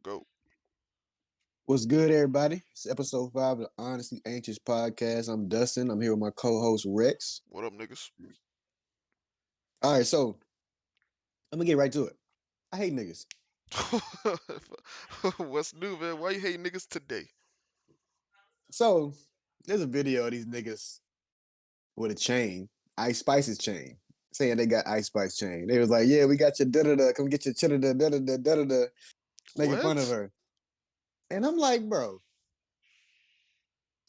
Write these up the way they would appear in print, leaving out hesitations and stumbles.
Go. What's good, everybody? It's episode 5 of the Honestly Anxious podcast. I'm Dustin. I'm here with my co-host Rex. What up, niggas? All right, so I'm gonna get right to it. I hate niggas. What's new, man? Why you hate niggas today? So there's a video of these niggas with a chain, Ice Spice's chain, saying they got Ice Spice chain. They was like, "Yeah, we got your da da da. Come get your da da da da da da," making fun of What? her. And I'm like, bro,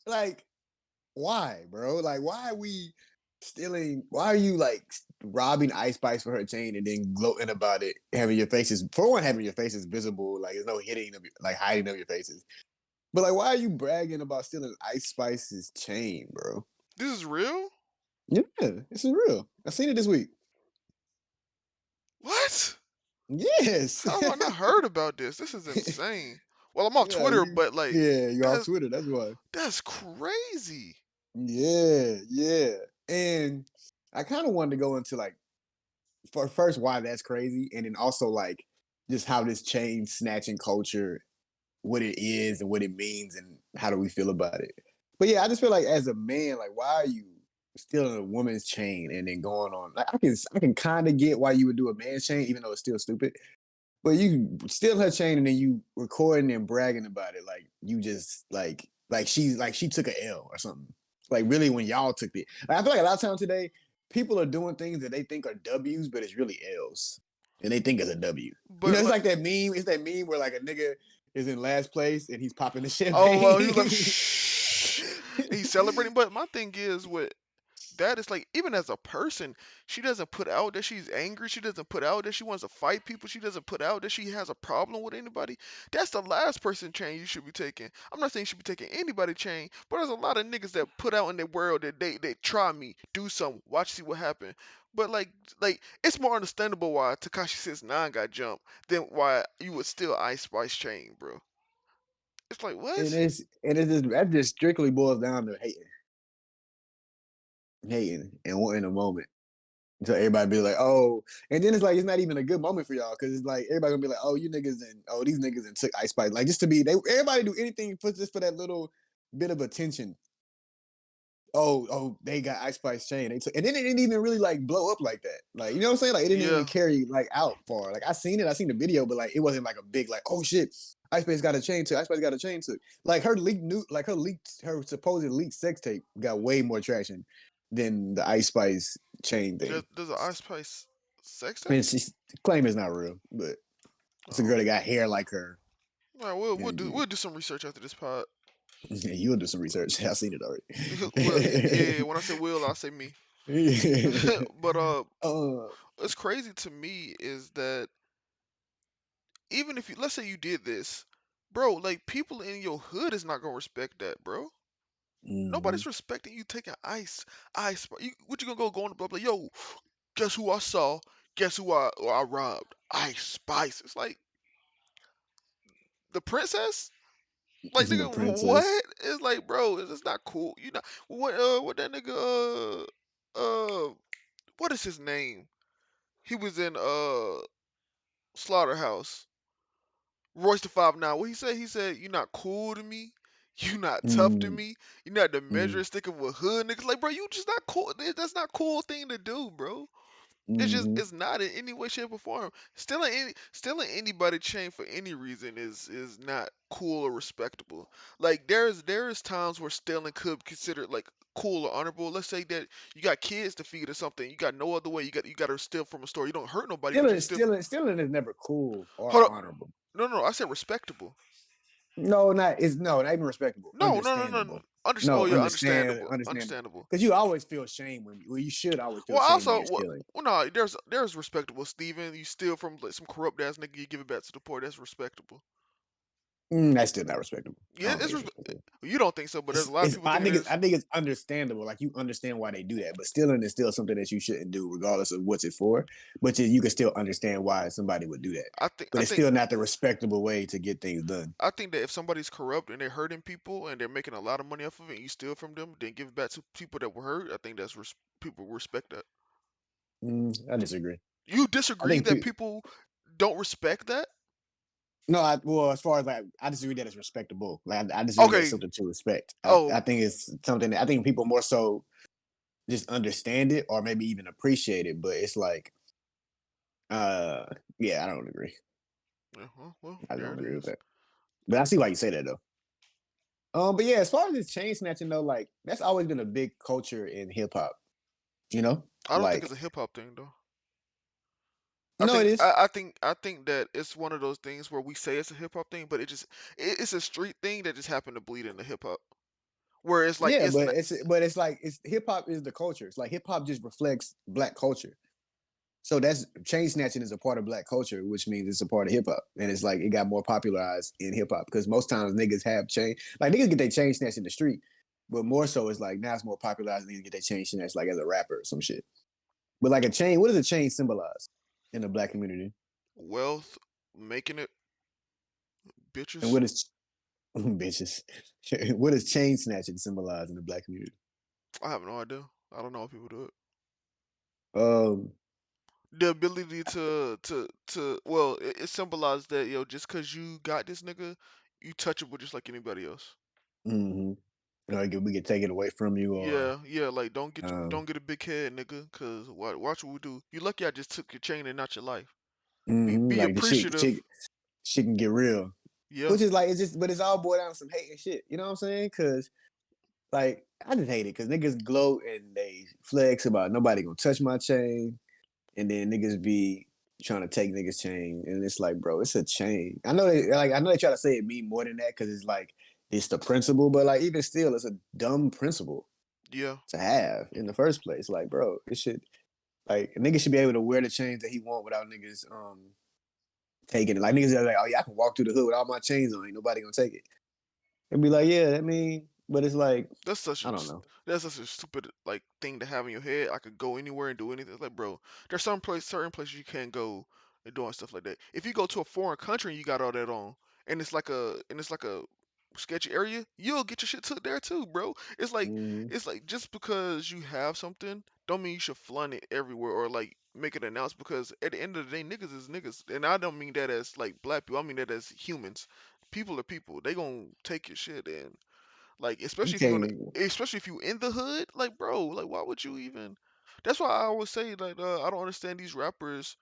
like, why, bro? Like, why are we stealing? Why are you like robbing Ice Spice for her chain and then gloating about it, having your faces for one, having your faces visible, like there's no hitting of like hiding of your faces. But like, why are you bragging about stealing Ice Spice's chain, bro? This is real? Yeah, this is real. I seen it this week. What? Yes. How have I not heard about this? This is insane. Well, I'm off Yeah, Twitter, but like you off that's Twitter. That's why. that's crazy. Yeah, yeah. And I kind of wanted to go into like for first why that's crazy, and then also like just how this chain snatching culture, what it is and what it means, and how do we feel about it. But yeah, I just feel like as a man, like why are you stealing a woman's chain and then going on? Like I can kind of get why you would do a man's chain, even though it's still stupid. But you steal her chain and then you recording and bragging about it, like you just like she took a L or something. Like really, when y'all took it, like, I feel like a lot of times today, people are doing things that they think are W's, but it's really L's, and they think it's a W. You know, But it's like, like that meme. It's that meme where like a nigga is in last place and he's popping the oh, champagne. he was like, shh. He's celebrating. But my thing is, with that is like, even as a person, she doesn't put out that she's angry. She doesn't put out that she wants to fight people. She doesn't put out that she has a problem with anybody. That's the last person chain you should be taking. I'm not saying you should be taking anybody chain, but there's a lot of niggas that put out in their world that they try me, do something, watch see what happen. But like it's more understandable why Takashi 69 got jumped than why you would steal Ice Spice chain, bro. It's like and what? it's just that just strictly boils down to hating, and wanting a moment. So everybody be like, oh, and then it's like it's not even a good moment for y'all because it's like everybody gonna be like, oh, you niggas and oh these niggas and took Ice Spice, like just to be everybody do anything for just for that little bit of attention. Oh, they got Ice Spice chain. They took, and then it didn't even really like blow up like that. Like you know what I'm saying? Like it didn't even Yeah. carry like out far. Like I seen the video, but like it wasn't like a big like oh shit, Ice Spice got a chain to. Ice Spice got a chain to. Like her supposed leaked sex tape got way more traction than the Ice Spice chain thing. There's an Ice Spice sex I mean, tape? she's claim it's not real, but it's a Oh. girl that got hair like her. All right, we'll do And we'll do some research after this pod. yeah, you'll do some research. I've seen it Well, already. yeah. When I say will, I say me. But uh, what's crazy to me is that even if you let's say you did this, bro, like people in your hood is not gonna respect that, bro. mhm. Nobody's respecting you taking ice. What you gonna go on the blah blah? Yo, guess who I saw? Guess who I robbed? Ice Spice. It's like the princess. Like The nigga, princess. what? It's like, bro, it's just not cool. You know what that nigga what is his name? He was in Slaughterhouse. Royce the 5'9". What he said? He said, "You not cool to me. You not tough to Mm, me. You not the mm, measure stick of a hood niggas." Like, bro, you just not cool. That's not cool thing to do, bro. mhm. It's not in any way, shape, or form. Stealing anybody chain for any reason is not cool or respectable. Like there is times where stealing could be considered like cool or honorable. Let's say that you got kids to feed or something. You got no other way. You got to steal from a store. You don't hurt nobody, but you still Stealing is never cool or hold up. honorable. No, I said respectable. Not even respectable. No. Understandable. Oh No, yeah, understandable. understandable. Understandable. Because you always feel shame you should always feel Well, shame when also, you're stealing. well, no, there's respectable. Steven, you steal from like, some corrupt ass nigga, you give it back to the poor. That's respectable. That's still not respectable. I Yeah, don't think it's respectable. you don't think so, but there's a lot of people thinking it is. I think it's understandable. Like you understand why they do that, but stealing is still something that you shouldn't do, regardless of what's it for. But you can still understand why somebody would do that. I think But I it's think still not the respectable way to get things done. I think that if somebody's corrupt and they're hurting people and they're making a lot of money off of it, and you steal from them, then give it back to people that were hurt. I think people respect that. I disagree. You I disagree think that people don't respect that? No, well, as far as like, I just read that as respectable. Like, I just read that as Okay. something to respect. I Oh, think it's something that I think people more so just understand it or maybe even appreciate it. But it's like, uh, yeah, I don't agree. yeah, well, I there don't it agree with is. that. But I see why you say that though. But yeah, as far as this chain snatching though, like that's always been a big culture in hip hop. You know, I don't think it's like a hip hop thing though. no, it is. I think that it's one of those things where we say it's a hip hop thing, but it's a street thing that just happened to bleed into hip hop. Where it's like Yeah, it's but not. it's like it's hip hop is the culture. It's like hip hop just reflects black culture. So that's chain snatching is a part of black culture, which means it's a part of hip hop. And it's like it got more popularized in hip hop because most times niggas have chain like niggas get their chain snatched in the street, but more so it's like now it's more popularized niggas get their chain snatched like as a rapper or some shit. But like a chain, what does a chain symbolize in the black community? Wealth, making it, And bitches. what is bitches? What does chain snatching symbolize in the black community? I have no idea. I don't know how people do it. Um, The ability to well, it symbolizes that just cause you got this nigga, you touchable just like anybody else. mm-hmm. Like we could take it away from you, or Yeah, yeah, like um, don't get a big head, nigga, cause watch what we do. You lucky I just took your chain and not your life. Be like the appreciative. shit can get real. Yeah, Which is like it's just, but it's all boiled down to some hate and shit. You know what I'm saying? Because like I just hate it because niggas gloat and they flex about nobody gonna touch my chain, and then niggas be trying to take niggas chain, and it's like, bro, it's a chain. I know they try to say it mean more than that because it's like it's the principle, but like even still, it's a dumb principle yeah. to have in the first place. Like, bro, it should like a nigga should be able to wear the chains that he want without niggas taking it. Like niggas are like, oh yeah, I can walk through the hood with all my chains on, ain't nobody gonna take it. And be like, yeah, but it's like, That's such I a don't know. that's such a stupid like thing to have in your head. I could go anywhere and do anything. It's like, bro, there's certain places you can't go and doing stuff like that. If you go to a foreign country and you got all that on, and it's like a sketchy area, you'll get your shit took there too, bro. Mm-hmm. It's like just because you have something, don't mean you should flaunt it everywhere or like make it announced. Because at the end of the day, niggas is niggas, and I don't mean that as like black people. I mean that as humans. People are people. They gonna take your shit and like, You can't. especially if you in the hood, like, bro, like, why would you even? That's why I always say, like, I don't understand these rappers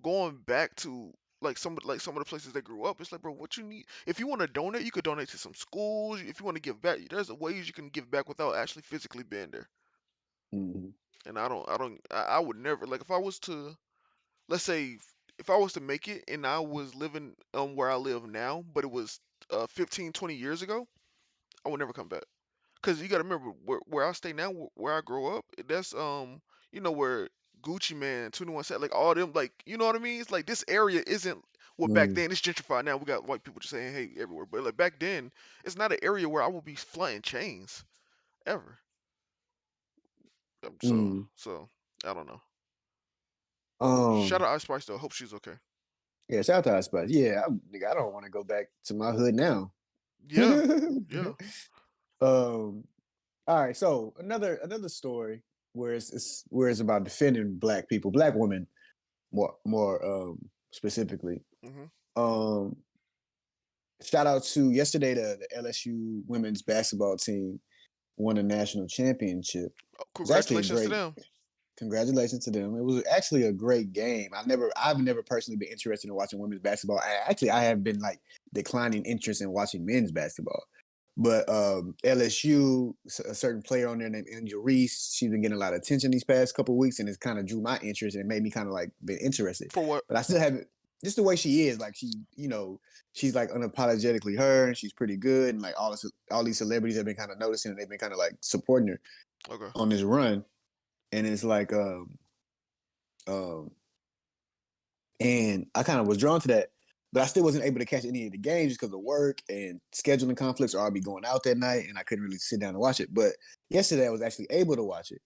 going back to like some of the places they grew up. It's like, bro, what you need? If you want to donate, you could donate to some schools. If you want to give back, there's ways you can give back without actually physically being there. Mm-hmm. And I would never like if I was to, let's say, if I was to make it and I was living where I live now, but it was 15, 20 years ago, I would never come back. Cause you gotta remember where I stay now, where I grow up. That's where Gucci Man, 21 Savage, like all them, like you know what I mean. It's like this area isn't. Well, back Mm-hmm. then it's gentrified. Now we got white people just saying hey everywhere. But like back then, it's not an area where I would be flying chains ever. Mm-hmm. So I don't know. Shout Um, out Ice Spice though. Hope she's okay. yeah, shout out to our spots. Yeah, nigga, I don't want to go back to my hood now. Yeah, yeah. All right, so another story where it's where it's about defending black people, black women more specifically. Hmm. Um, shout out to yesterday the LSU women's basketball team won a national championship. It's actually a Congratulations to great them. congratulations to them. It was actually a great game. I've never personally been interested in watching women's basketball. I have been like declining interest in watching men's basketball. But LSU, a certain player on there named Angel Reese, she's been getting a lot of attention these past couple of weeks, and it's kind of drew my interest and made me kind of like been interested. For what? But I still haven't. Just the way she is, like she's like unapologetically her, and she's pretty good, and like all these celebrities have been kind of noticing, and they've been kind of like supporting her Okay. on this run. And it's like um and I kind of was drawn to that, but I still wasn't able to catch any of the games just because of work and scheduling conflicts, or I'll be going out that night and I couldn't really sit down and watch it. But yesterday I was actually able to watch it.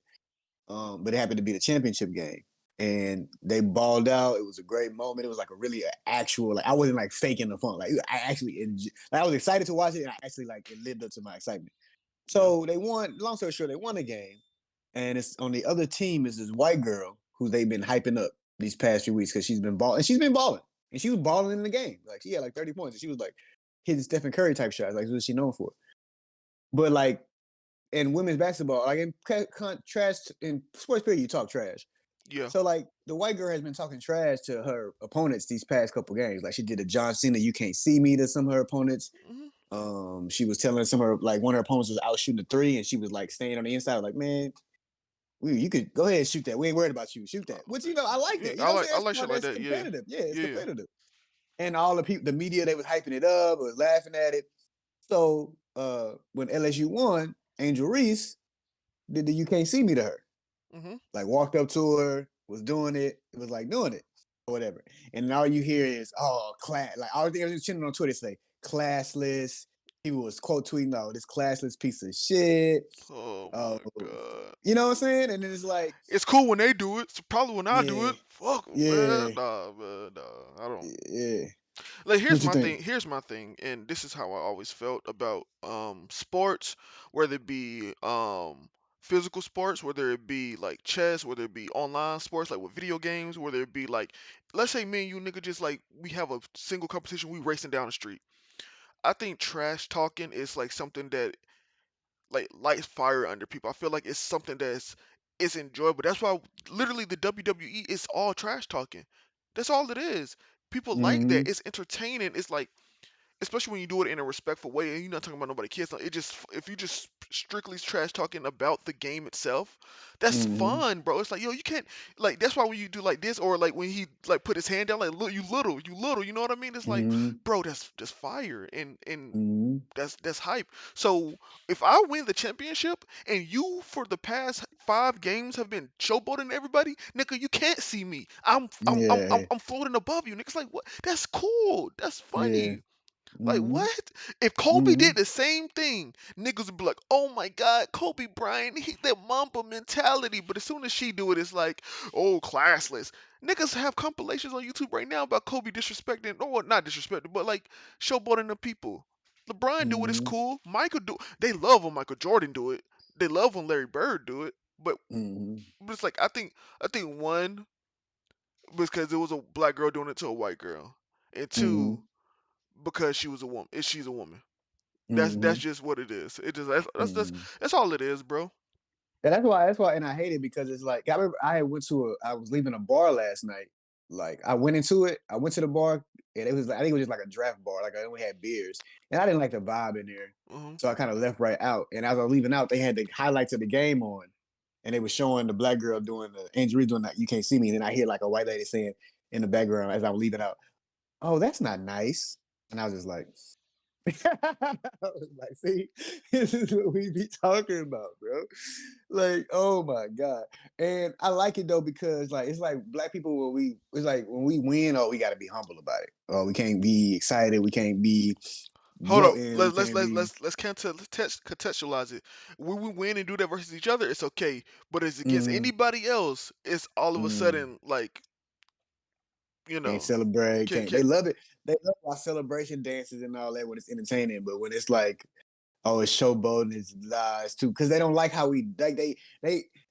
But it happened to be the championship game. And they balled out. It was a great moment. It was like a really actual, like I wasn't like faking the fun. Like I actually, like, I was excited to watch it, and I actually like it lived up to my excitement. Yeah. So they won. Long story short, they won the game, and it's on the other team is this white girl who they've been hyping up these past few weeks because she's been balling. And she's been balling. and she was balling in the game. Like she had like 30 points, and she was like hitting Stephen Curry type shots. Like what she known for. But like in women's basketball, like in trash in sports period, you talk trash. Yeah. So like the white girl has been talking trash to her opponents these past couple games. Like she did a John Cena "You Can't See Me" to some of her opponents. Hmm. She was telling some of her like one of her opponents was out shooting a three, and she was like staying on the inside. Like, man, you could go ahead and shoot that. We ain't worried about you. Shoot that. Which I like Yeah, that. You know what I'm I saying? like shit like That's that. Yeah. competitive. Yeah, it's Yeah. competitive. And all the people, the media, they was hyping it up or laughing at it. So when LSU won, Angel Reese did the "You Can't See Me" to her. Hmm. Like walked up to her, was doing it, it was like doing it or whatever. And then all you hear is, oh, class. Like all the things I was chilling on Twitter say, classless. People was quote tweeting, oh, this classless piece of shit. Oh Oh, my god. you know what I'm saying? And then it's like, It's cool when they do it. It's probably when I do yeah, it. Fuck 'em, yeah, man. Nah, man. Nah, I don't. yeah. Like What you think? here's my thing, and this is how I always felt about sports, whether it be physical sports, whether it be like chess, whether it be online sports like with video games, whether it be like, let's say me and you nigga just like we have a single competition, we racing down the street. I think trash talking is like something that like lights fire under people. I feel like it's something that's it's enjoyable. That's why literally the WWE is all trash talking. That's all it is. People like that. Mm-hmm. It's entertaining. It's like, especially when you do it in a respectful way and you're not talking about nobody kids. It just if you just strictly trash talking about the game itself, that's Mm-hmm. fun, bro. It's like, yo, you can't like that's why when you do like this or like when he like put his hand down like look, you little, you know what I mean? It's like, Mm-hmm. bro, that's fire and Mm-hmm. that's hype. So if I win the championship and you for the past 5 games have been showboating everybody, nigga, you can't see me. Yeah. I'm floating above you. Niggas like what? That's cool. That's Yeah. funny. Like Mm-hmm. what? If Kobe Mm-hmm. did the same thing, niggas would be like, "Oh my God, Kobe Bryant, he that Mamba mentality." But as soon as she do it, it's like, "Oh, classless." Niggas have compilations on YouTube right now about Kobe disrespecting, or not disrespecting, but like showboating the people. LeBron do it, it's Mm-hmm. cool. Michael do. They love when Michael Jordan do it. They love when Larry Bird do it. Mm-hmm. But it's like I think one because it was a black girl doing it to a white girl, and Mm-hmm. two because she was a woman. She's a woman. That's Mm-hmm. just what it is. It just Mm-hmm. that's all it is, bro. Yeah, that's why, and I hate it because it's like I remember I was leaving a bar last night. Like I went into it, I went to the bar, and it was like I think it was just like a draft bar, like I only had beers, and I didn't like the vibe in there, Hmm. so I kind of left right out. And as I was leaving out, they had the highlights of the game on, and they were showing the black girl doing the injury, doing that. You can't see me, and then I hear like a white lady saying in the background as I was leaving out, "Oh, that's not nice," and I was just like, I was like, see, this is what we be talking about, bro. Like, oh my God. And I like it though, because like it's like black people it's like when we win, oh, we gotta be humble about it. Oh, we can't be excited, we can't be Hold up. gloating, we Let's let's can't let's be let's let's contextualize it. When we win and do that versus each other, it's okay. But it's against mm, anybody else, it's all of a mm, sudden like can't celebrate, can't can they love it. They love our celebration dances and all that when it's entertaining, but when it's like, oh, it's showboating, it's lies too, because they don't like how we like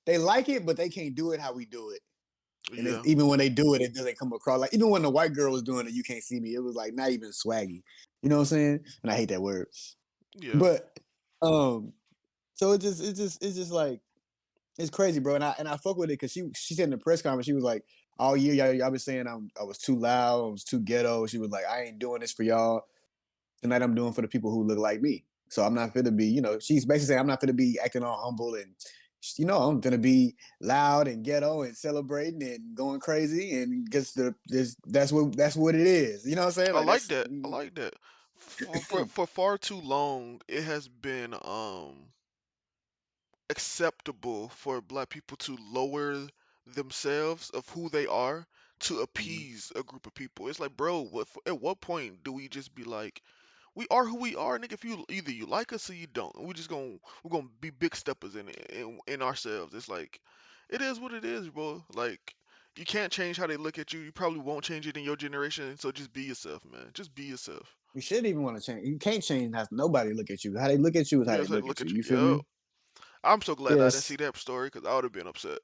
they like it, but they can't do it how we do it. And it's, yeah, even when they do it, it doesn't come across like even when the white girl was doing it, you can't see me. It was like not even swaggy. You know what I'm saying? And I hate that word. yeah. But um, so it's just like it's crazy, bro. And I fuck with it because she said in the press conference, she was like, all year y'all been saying I was too loud, I was too ghetto. She was like, I ain't doing this for y'all. Tonight I'm doing for the people who look like me. So I'm not gonna be, she's basically saying I'm not gonna be acting all humble and I'm gonna be loud and ghetto and celebrating and going crazy and just that's what it is. You know what I'm saying? I Like like that's that. I like that. For far too long, it has been acceptable for black people to lower themselves of who they are to appease a group of people. It's like, bro, at what point do we just be like, we are who we are, nigga? If you either you like us or you don't, we're gonna be big steppers in ourselves. It's like, it is what it is, bro. Like, you can't change how they look at you. You probably won't change it in your generation. So just be yourself, man. Just be yourself. you shouldn't even want to change. You can't change how nobody look at you. How they look at you is how Yeah, they it's like look look at you. at you. You feel Yo, me? I'm so glad I didn't Yes. see that story because I would have been upset.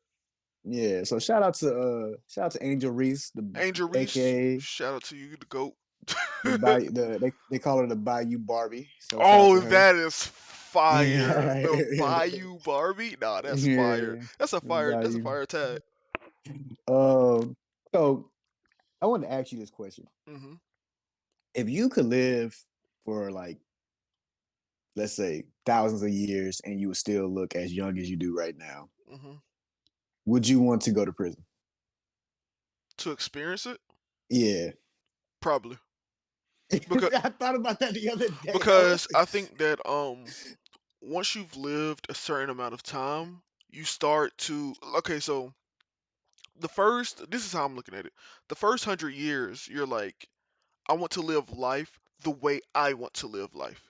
Yeah. So shout out to Angel Reese, the Angel Reese, AKA shout out to you, the goat. the Bayou. They call her the Bayou Barbie. So shout out Oh, to her. that is fire. Yeah. The Bayou Barbie? Nah, that's fire. Yeah. That's a The fire. That's a Bayou. fire tag. Um. So I wanted to ask you this question: Hmm. if you could live for like, let's say, thousands of years, and you would still look as young as you do right now, Hmm. would you want to go to prison? To experience it, Yeah. probably because I thought about that the other day. I was because I think that once you've lived a certain amount of time, you start to okay. So the first, this is how I'm looking at it. The first 100 years, you're like, I want to live life the way I want to live life.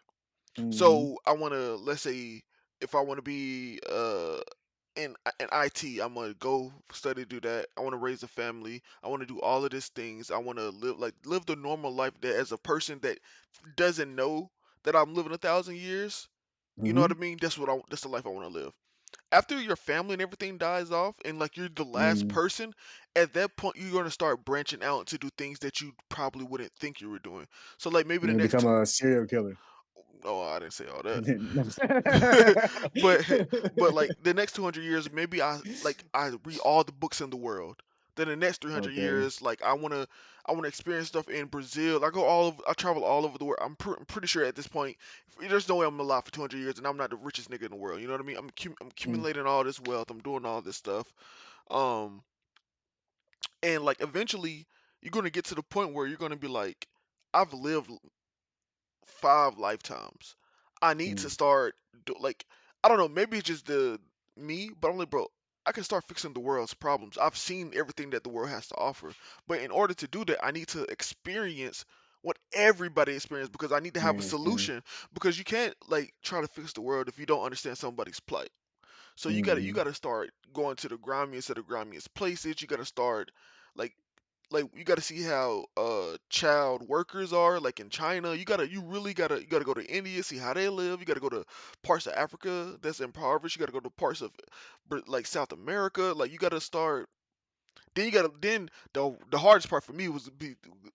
mm-hmm. So I want to, let's say, if I want to be in IT, I'm gonna go study, do that. I want to raise a family. I want to do all of these things. I want to live the normal life that as a person that doesn't know that I'm living 1,000 years. You know what I Mm-hmm. mean? That's the life I want to live. After your family and everything dies off, and like you're the last Mm. person, at that point you're gonna start branching out to do things that you probably wouldn't think you were doing. So like maybe the You next become a serial killer. oh, I didn't say all that. Okay. but but like the next 200 years, maybe I read all the books in the world. Then the next 300 years, like I wanna experience stuff in Brazil. I travel all over the world. I'm pretty sure at this point, there's no way I'm alive for 200 years and I'm not the richest nigga in the world. You know what I mean? I'm Mm, accumulating all this wealth. I'm doing all this stuff. Um, and like eventually, you're gonna get to the point where you're gonna be like, I've lived 5 lifetimes. I need to mm, start like I don't know, maybe it's just the me, but I'm like, bro, I can start fixing the world's problems. I've seen everything that the world has to offer. But in order to do that, I need to experience what everybody experienced because I need to have a experience, solution because you can't like try to fix the world if you don't understand somebody's plight. So you mm, gotta start going to the grimiest of the grimiest places. You gotta start like you got to see how child workers are like in China. You gotta go to India, see how they live. You got to go to parts of Africa that's impoverished. You got to go to parts of like South America. Like you got to start. Then the hardest part for me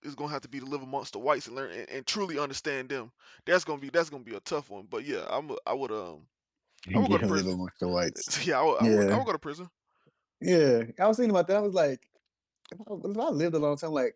is gonna have to be to live amongst the whites and learn and truly understand them. That's gonna be a tough one. But yeah, I would go to yeah, live prison. amongst the whites. Yeah, I Yeah, would go to prison. yeah. I was thinking about that. I was like, if I lived a long time, like,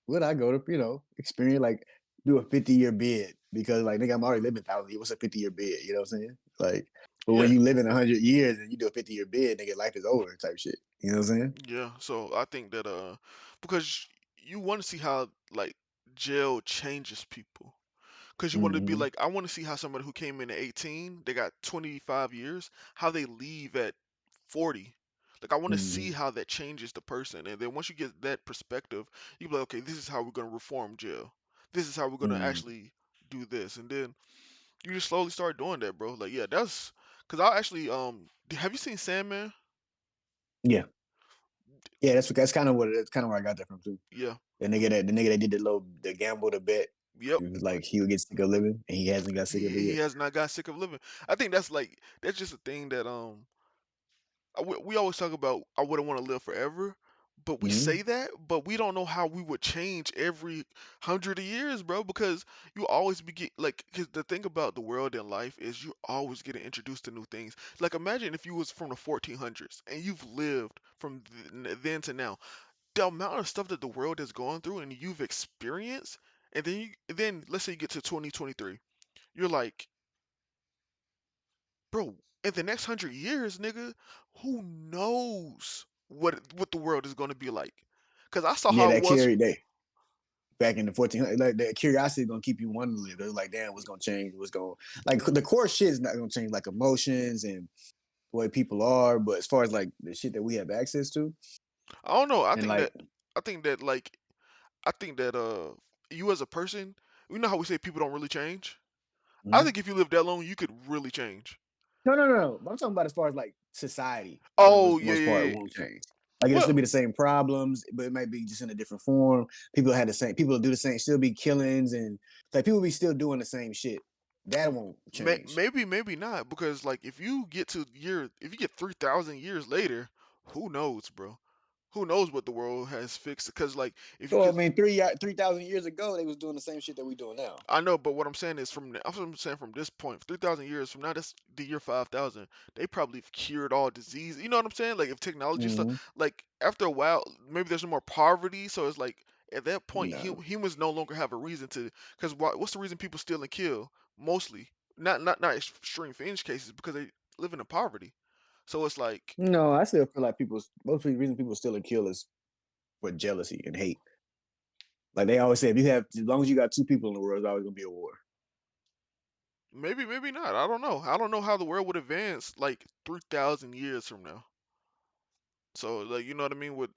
would I go to, experience, like, do a 50-year bid? Because, like, nigga, I'm already living 1,000 years. What's a 50-year bid? You know what I'm saying? Like, but when Yeah, you live in 100 years and you do a 50-year bid, nigga, life is over type shit. You know what I'm saying? yeah. So I think that because you want to see how like jail changes people. Because you want to be Mm-hmm. like, I want to see how somebody who came in at 18, they got 25 years, how they leave at 40. Like I want to see Mm-hmm. how that changes the person. And then once you get that perspective, you be like, okay, this is how we're gonna reform jail. This is how we're gonna Mm-hmm. actually do this. And then you just slowly start doing that, bro. Like yeah, that's because I actually have you seen Sandman? Yeah. Yeah, that's kind of what that's kind of where I got that from too. Yeah. The nigga that did the gamble, the bet. Yep. It was like he would get sick of living, and he hasn't got sick of it He yet. has not got sick of living. I think that's just a thing that we always talk about I wouldn't want to live forever, but we Mm-hmm. say that, but we don't know how we would change every 100 of years, bro. Because you always because the thing about the world and life is you always getting introduced to new things. Like imagine if you was from the 1400s and you've lived from then to now, the amount of stuff that the world is going through and you've experienced, and then let's say you get to 2023, you're like, bro, in the next 100 years, nigga, who knows what the world is gonna be like? Cause I saw Yeah, how it that was. carry that back in the 1400s, like that curiosity is gonna keep you wanting to live. They're like, damn, what's gonna change? What's going like Mhm. the core shit is not gonna change, like emotions and the way people are. But as far as like the shit that we have access to, I don't know. and like, I think that like I think that you as a person, you know how we say people don't really change. I mhm. think if you live that long, you could really change. No, no, no, no. But I'm talking about as far as like society, for the Oh most, yeah, most part, yeah, it yeah. won't change. Like it'll still Well, be the same problems, but it might be just in a different form. People had the same. People do the same. Still be killings and like people be still doing the same shit. That won't change. maybe not because like if you get 3,000 years later, Who knows, bro? Who knows what the world has fixed? Because like if you So I could, mean, 3,000 years ago, they was doing the same shit that we doing now. I know, but what I'm saying is I'm saying from this point, 3,000 years from now, that's the year 5,000. They probably have cured all disease. You know what I'm saying? Like if technology stuff, Hmm. like after a while, maybe there's no more poverty. So it's like at that point, No, humans no longer have a reason to. Because what's the reason people steal and kill? Mostly, not extreme fringe cases because they live in poverty. So it's like, no, I still feel like most of the reason people still kill is for jealousy and hate. Like they always say, if you have, as long as you got two people in the world, there's always gonna be a war. maybe, maybe not. I don't know. I don't know how the world would advance like 3,000 years from now. So like you know what I mean with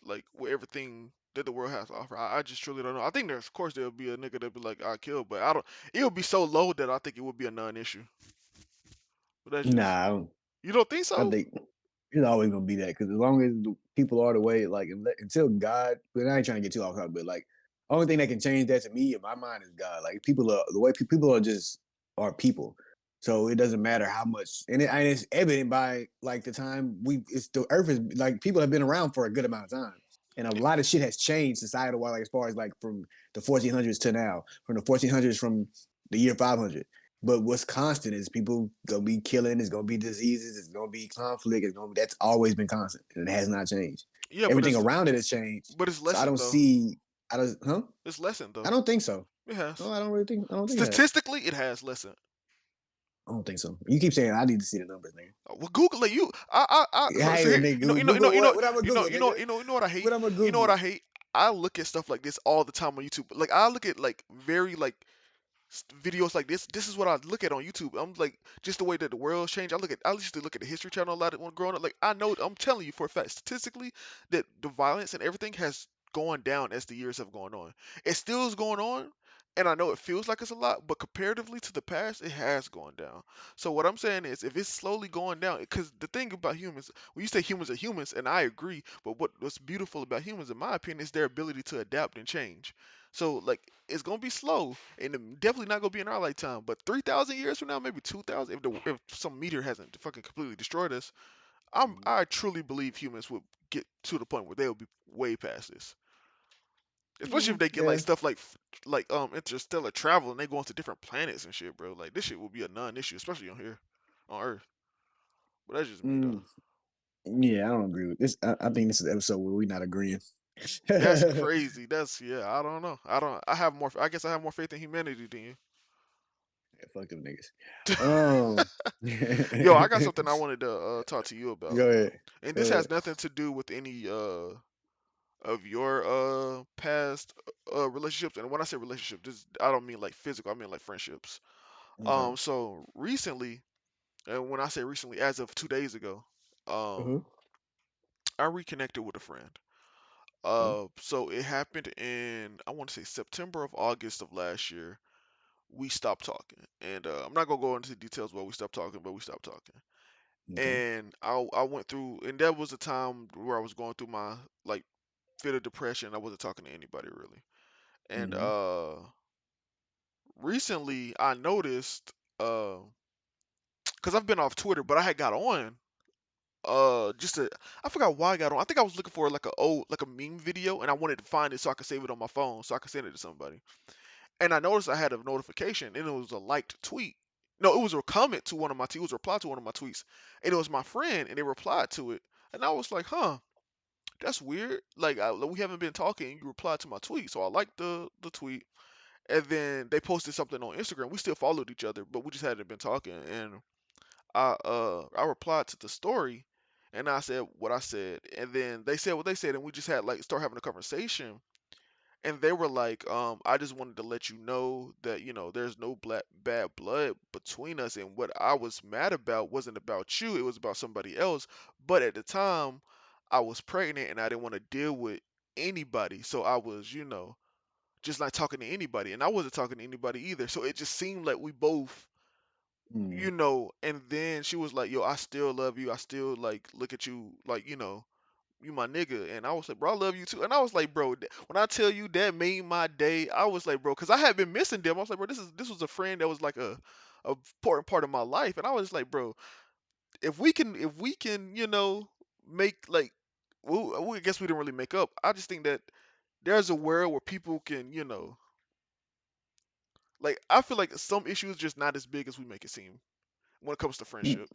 everything that the world has to offer. I just truly don't know. I think there's of course there'll be a nigga that be like I kill, but I don't. It would be so low that I think it would be a non-issue. But that's just Nah, you don't think I so? think it's always gonna be that because as long as the people are the way, like until God, but I ain't trying to get too off topic, but like only thing that can change that to me in my mind is God. Like people are the way people are just are people, so it doesn't matter how much, and it's evident by like the time it's the Earth is like people have been around for a good amount of time, and a lot of shit has changed societal wise, like as far as like from the 1400s to now, from the 1400s from the year 500. But what's constant is people gonna be killing. It's gonna be diseases. It's gonna be conflict. It's gonna be that's always been constant, and it has not changed. Yeah, Everything around it has changed. but it's So I lessened don't though. see. I don't. Huh? It's lessened I though. don't think so. It No, has. I don't really think. I don't think it has. Statistically, it has lessened. I don't think so. You keep saying I need to see the numbers, nigga. Well, Google it. So, Hey, so here, nigga, Google what? What I'm gonna Google, nigga? you know what I hate. What I'm gonna You know what Google? I hate. I look at stuff like this all the time on YouTube. Like I look at like very like videos like this. This is what I look at on YouTube. I'm like, just the way that the world's changed. I used to look at the History Channel a lot when growing up. Like I know, I'm telling you for a fact, statistically, that the violence and everything has gone down as the years have gone on. It still is going on, and I know it feels like it's a lot, but comparatively to the past, it has gone down. So what I'm saying is, if it's slowly going down, because the thing about humans, when you say humans are humans, and I agree, but what's beautiful about humans, in my opinion, is their ability to adapt and change. So like it's gonna be slow, and definitely not gonna be in our lifetime. But 3,000 years from now, maybe 2,000, if some meteor hasn't fucking completely destroyed us, I truly believe humans would get to the point where they'll be way past this. Especially if they get like Yeah. stuff like interstellar travel and they go into different planets and shit, bro. Like this shit will be a non-issue, especially on here, on Earth. But that's just me though. Mm, yeah, I don't agree with this. I think this is an episode where we're not agreeing. That's Yeah, crazy. That's yeah. I don't know. I don't. I have more. I guess I have more faith in humanity than you. fuck them niggas. Um, Yo, I got something I wanted to talk to you about. go ahead. And Go this has ahead. nothing to do with any of your past relationships. And when I say relationship, this I don't mean like physical, I mean like friendships. Okay. So recently, and when I say recently, as of 2 days ago, Uh-huh. I reconnected with a friend. Okay. So it happened in I want to say September of August of last year. We stopped talking, and I'm not gonna go into the details why we stopped talking, but we stopped talking. Okay. And I went through, and that was a time where I was going through my like fit of depression. I wasn't talking to anybody really. And Mm-hmm. recently I noticed because I've been off Twitter, but I had got on just to I forgot why I got on. I think I was looking for like a old like a meme video, and I wanted to find it so I could save it on my phone so I could send it to somebody. And I noticed I had a notification, and it was a liked tweet. No, it was a comment to one of my tweets. It was a reply to one of my tweets, and it was my friend, and they replied to it. And I was like, huh, that's weird. Like we haven't been talking. You replied to my tweet, so I liked the tweet. And then they posted something on Instagram. We still followed each other, but we just hadn't been talking. And I replied to the story, and I said what I said. And then they said what they said, and we just had like start having a conversation. And they were like, I just wanted to let you know that there's no black bad blood between us. And what I was mad about wasn't about you; it was about somebody else. But at the time, I was pregnant, and I didn't want to deal with anybody. So I was, just not talking to anybody, and I wasn't talking to anybody either. So it just seemed like we both, Mm. And then she was like, "Yo, I still love you. I still like look at you like you my nigga." And I was like, "Bro, I love you too." And I was like, "Bro, when I tell you that made my day," I was like, "Bro," because I had been missing them. I was like, "Bro, this was a friend that was like a important part of my life." And I was like, "Bro, if we can make like." I guess we didn't really make up. I just think that there's a world where people can, like I feel like some issues just not as big as we make it seem when it comes to friendships.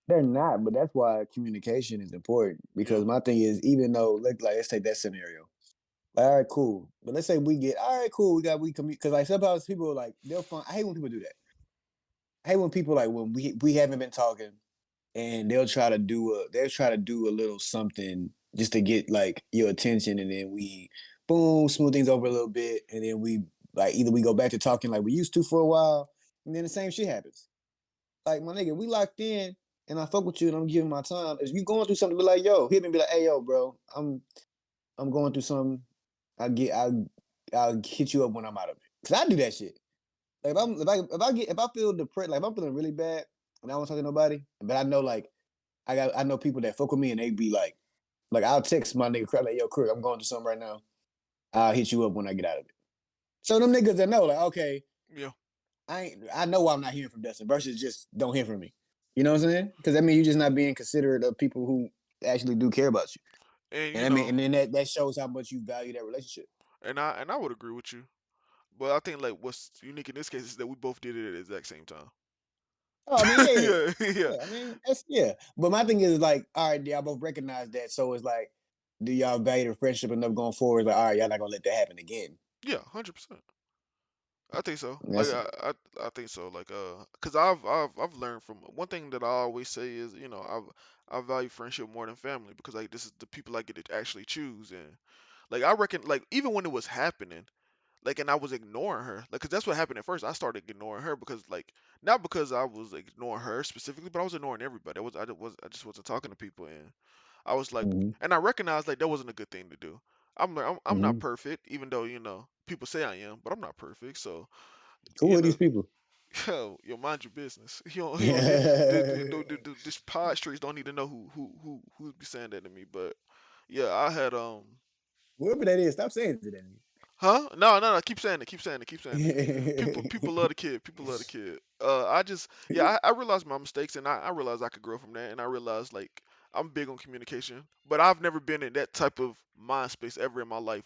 They're not, but that's why communication is important. Yeah, Because my thing is, even though, like let's take that scenario. Like, all right, cool. But let's say we get, all right, cool. We communicate because like sometimes people are like they'll find. I hate when people do that. I hate when people like when we haven't been talking and they'll try to do a little something just to get like your attention, and then we boom smooth things over a little bit, and then we like either we go back to talking like we used to for a while, and then the same shit happens. Like my nigga, we locked in, and I fuck with you, and I'm giving my time. If you going through something, be like, yo, hit me, be like, hey, yo, bro, I'm going through something. I'll hit you up when I'm out of it. Cause I do that shit. Like if I feel depressed, like if I'm feeling really bad and I don't want to talk to nobody, but I know like I know people that fuck with me and they be like I'll text my nigga crap like, yo, Kirk, I'm going through something right now. I'll hit you up when I get out of it. So them niggas that know, like, okay, yeah, I know why I'm not hearing from Dustin versus just don't hear from me. You know what I'm saying? Because that means you're just not being considerate of people who actually do care about you. and And I mean, and then that shows how much you value that relationship. and I would agree with you. But I think like what's unique in this case is that we both did it at the exact same time. Oh, I mean, yeah, yeah, Yeah, yeah, yeah. I mean, that's yeah. But my thing is like, all right, y'all both recognize that. So it's like, do y'all value the friendship enough going forward? Like, all right, y'all not gonna let that happen again. yeah, 100%. I think so. And Like that's I think so. Like cause I've learned from one thing that I always say is I value friendship more than family because like this is the people I get to actually choose and like I reckon like even when it was happening like and I was ignoring her like cause that's what happened at first. I started ignoring her because like not because I was ignoring her specifically, but I was ignoring everybody. I just wasn't talking to people and I was like, mm-hmm, and I recognized like that wasn't a good thing to do. I'm not mm-hmm. perfect, even though people say I am, but I'm not perfect. So Who you are these know, people? yo, mind your business. You don't need Yeah. this pod streets don't need to know who be saying that to me. But yeah, I had Whoever that is, stop saying it to huh? No. Keep saying it. Keep saying it. Keep saying it. People me. love the kid. People love the kid. I just yeah, I realized my mistakes and I realized I could grow from that and I realized like I'm big on communication, but I've never been in that type of mind space ever in my life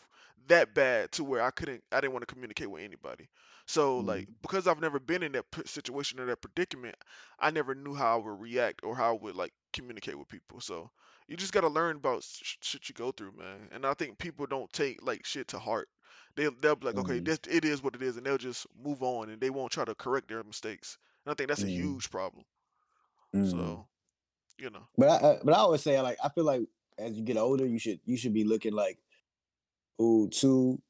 that bad to where I didn't want to communicate with anybody. So like Mm, because I've never been in that situation or that predicament, I never knew how I would react or how I would like communicate with people. So you just gotta learn about shit you go through, man. And I think people don't take like shit to heart. They'll be like, okay, mm, this it is what it is, and they'll just move on and they won't try to correct their mistakes. And I think that's a mm, huge problem. mm. So you know, But I always say like I feel like as you get older, you should be looking like ooh to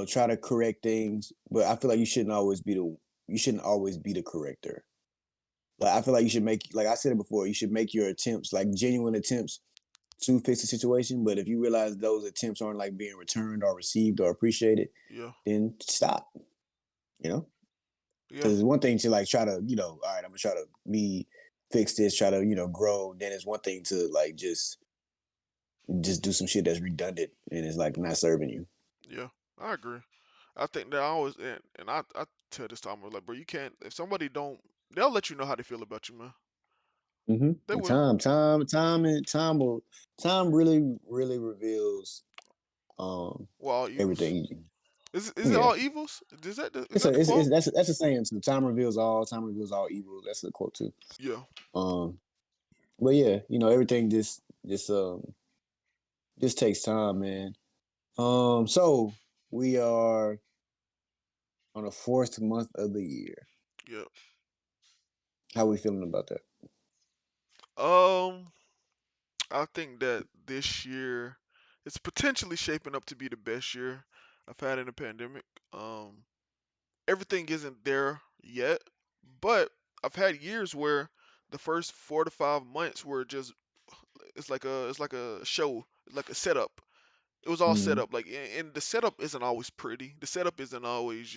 try to correct things. But I feel like you shouldn't always be the corrector. Like I feel like you should make like I said it before, you should make your attempts like genuine attempts to fix the situation. But if you realize those attempts aren't like being returned or received or appreciated, yeah, then stop. You know, yeah, because it's one thing to like try to all right, I'm gonna try to be fix this, try to grow. Then it's one thing to like just do some shit that's redundant and it's like not serving you. yeah. I agree. I think that I always and I tell this time I was like, bro, you can't if somebody don't they'll let you know how they feel about you, man. They Mm-hmm. will. Time really reveals Well, all evils. everything. Is it Yeah, all evils? Is that the it's quote? that's a saying too. Time reveals all evil. That's the quote too. Yeah, Um, but yeah, everything just takes time, man. So we are on the fourth month of the year. yeah. How we feeling about that? Um, I think that this year it's potentially shaping up to be the best year I've had in the pandemic. Everything isn't there yet, but I've had years where the first 4 to 5 months were just it's like a show, like a setup. It was all set Mm, up, like and the setup isn't always pretty. The setup isn't always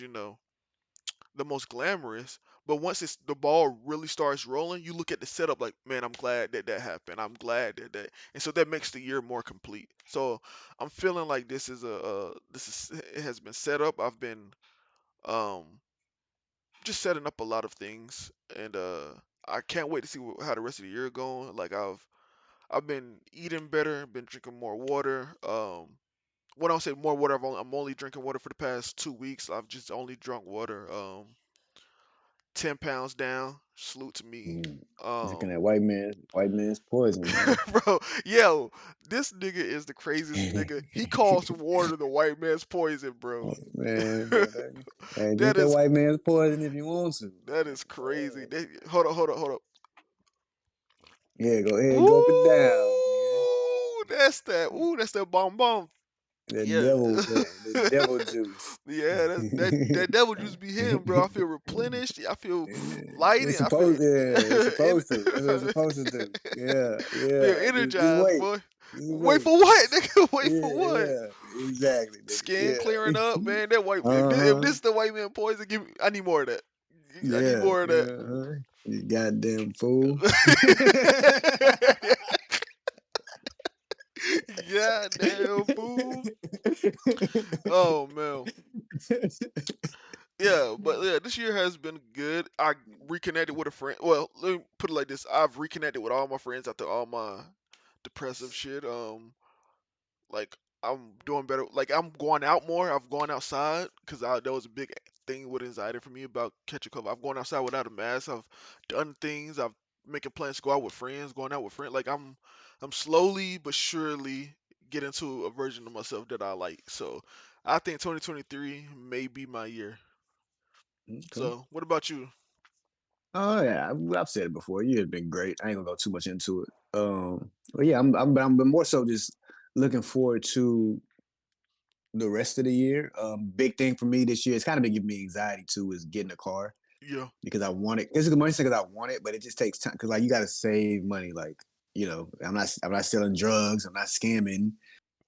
the most glamorous. But once the ball really starts rolling, you look at the setup like, man, I'm glad that that happened. I'm glad that and so that makes the year more complete. So I'm feeling like this is it has been set up. I've been um just setting up a lot of things, and I can't wait to see how the rest of the year going. Like I've been eating better, been drinking more water. When I say more water, I'm only drinking water for the past 2 weeks. I've just only drunk water. 10 pounds down. Salute to me. Mm. Drinking Um, that white man's poison, man. bro, yo, this nigga is the craziest nigga. He calls water the white man's poison, bro. Oh, man, bro, hey, drink That that is white man's poison if you want to, that is crazy. man. Hold up, hold up, hold up. Yeah, go ahead, go up and down, nigga. Ooh, that's that. Ooh, that's that bomb bomb. That Yeah. devil, the devil juice. Yeah, that devil just be him, bro. I feel replenished. I feel light. It's I feel supposed, yeah, it's en- supposed to. That's what it's supposed to do. Yeah, feel yeah. Just energized, wait, boy. just Wait wait. for what, nigga? Wait Yeah, for what? yeah, exactly, nigga. Skin Yeah. clearing up, man. That white. If Uh-huh. this is the white man poison, give me. I need more of that. I need Yeah, more of that. yeah. Uh-huh. You goddamn fool. Yeah, damn fool. Oh man. Yeah, but yeah, this year has been good. I reconnected with a friend. Well, let me put it like this: I've reconnected with all my friends after all my depressive shit. Like I'm doing better. Like I'm going out more. I've gone outside because that was a big thing with anxiety for me about catching COVID. I've gone outside without a mask. I've done things. I've making plans to go out with friends. Going out with friends. Like I'm slowly but surely getting to a version of myself that I like. So I think 2023 may be my year. Okay. So what about you? Oh yeah, I've said it before. You have been great. I ain't gonna go too much into it. But yeah, I'm more so just looking forward to the rest of the year. Big thing for me this year, it's kind of been giving me anxiety too, is getting a car Yeah. because I want it. It's the money because I want it, but it just takes time because like you got to save money. Like I'm not selling drugs. I'm not scamming.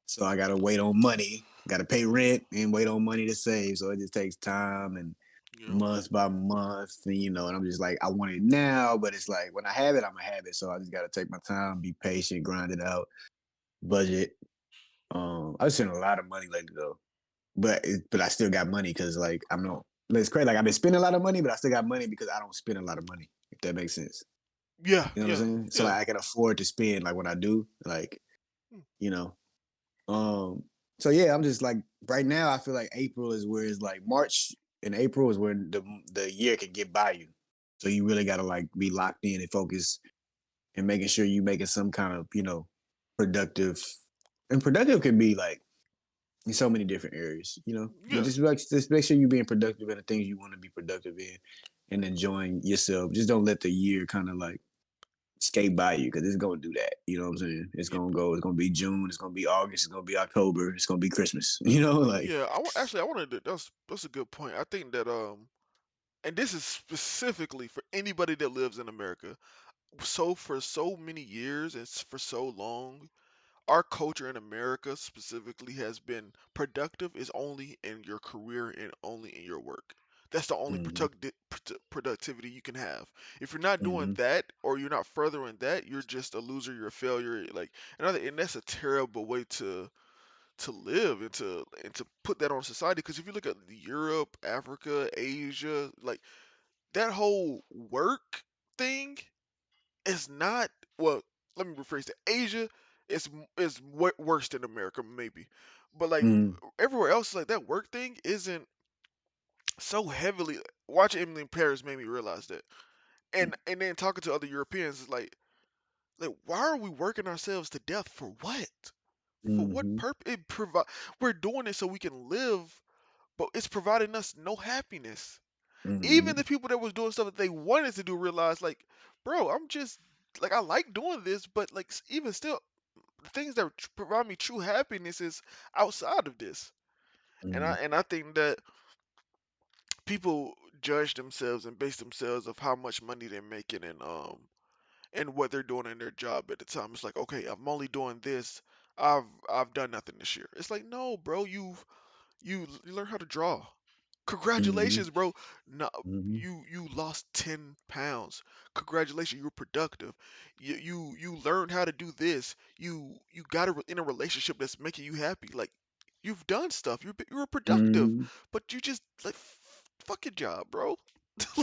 So I gotta wait on money, gotta pay rent and wait on money to save. So it just takes time and Yeah. month by month, and I'm just like, I want it now, but it's like when I have it, I'm gonna have it. So I just gotta take my time, be patient, grind it out, budget. I've spent a lot of money lately though, but I still got money because like I'm not. It's crazy. Like I've been spending a lot of money, but I still got money because I don't spend a lot of money. If that makes sense, Yeah. you know what Yeah. I'm saying? So Yeah. like I can afford to spend like when I do, like Mm. you know, Um, so yeah, I'm just like right now. I feel like April is where it's like March and April is where the year can get by you. So you really got to like be locked in and focus and making sure you making some kind of productive. And productive can be like in so many different areas, But Yeah. just make sure you're being productive in the things you want to be productive in and enjoying yourself. Just don't let the year kind of like skate by you because it's gonna do that. You know what I'm saying? It's Yeah. gonna go. It's gonna be June. It's gonna be August. It's gonna be October. It's gonna be Christmas. Like Yeah. Actually, I wanted to. That's a good point. I think that and this is specifically for anybody that lives in America. So for so many years and for so long, our culture in America specifically has been productive is only in your career and only in your work. That's the only mm-hmm, productivity you can have. If you're not doing mm-hmm, that or you're not furthering that, you're just a loser. You're a failure. Like and that's a terrible way to live and to put that on society. Because if you look at Europe, Africa, Asia, like that whole work thing is not well. Let me rephrase that. Asia is worse than America, maybe, but like mm-hmm, everywhere else, like that work thing isn't so heavily. Watching Emily in Paris made me realize that, and then talking to other Europeans is like why are we working ourselves to death for what? For what mm-hmm, purpose? We're doing it so we can live, but it's providing us no happiness. Even mm-hmm, the people that was doing stuff that they wanted to do realized like, bro, I'm just like I like doing this, but like even still, the things that provide me true happiness is outside of this. And I mm-hmm, and I think that people judge themselves and base themselves of how much money they're making and what they're doing in their job at the time. It's like, okay, I'm only doing this. I've done nothing this year. It's like, no, bro, you learn how to draw. mm-hmm, Congratulations, bro. No, mm-hmm, you lost 10 pounds. Congratulations, you were productive. You learned how to do this. You got in a relationship that's making you happy. Like you've done stuff. You were productive, mm-hmm. but you just like fuck your job, bro.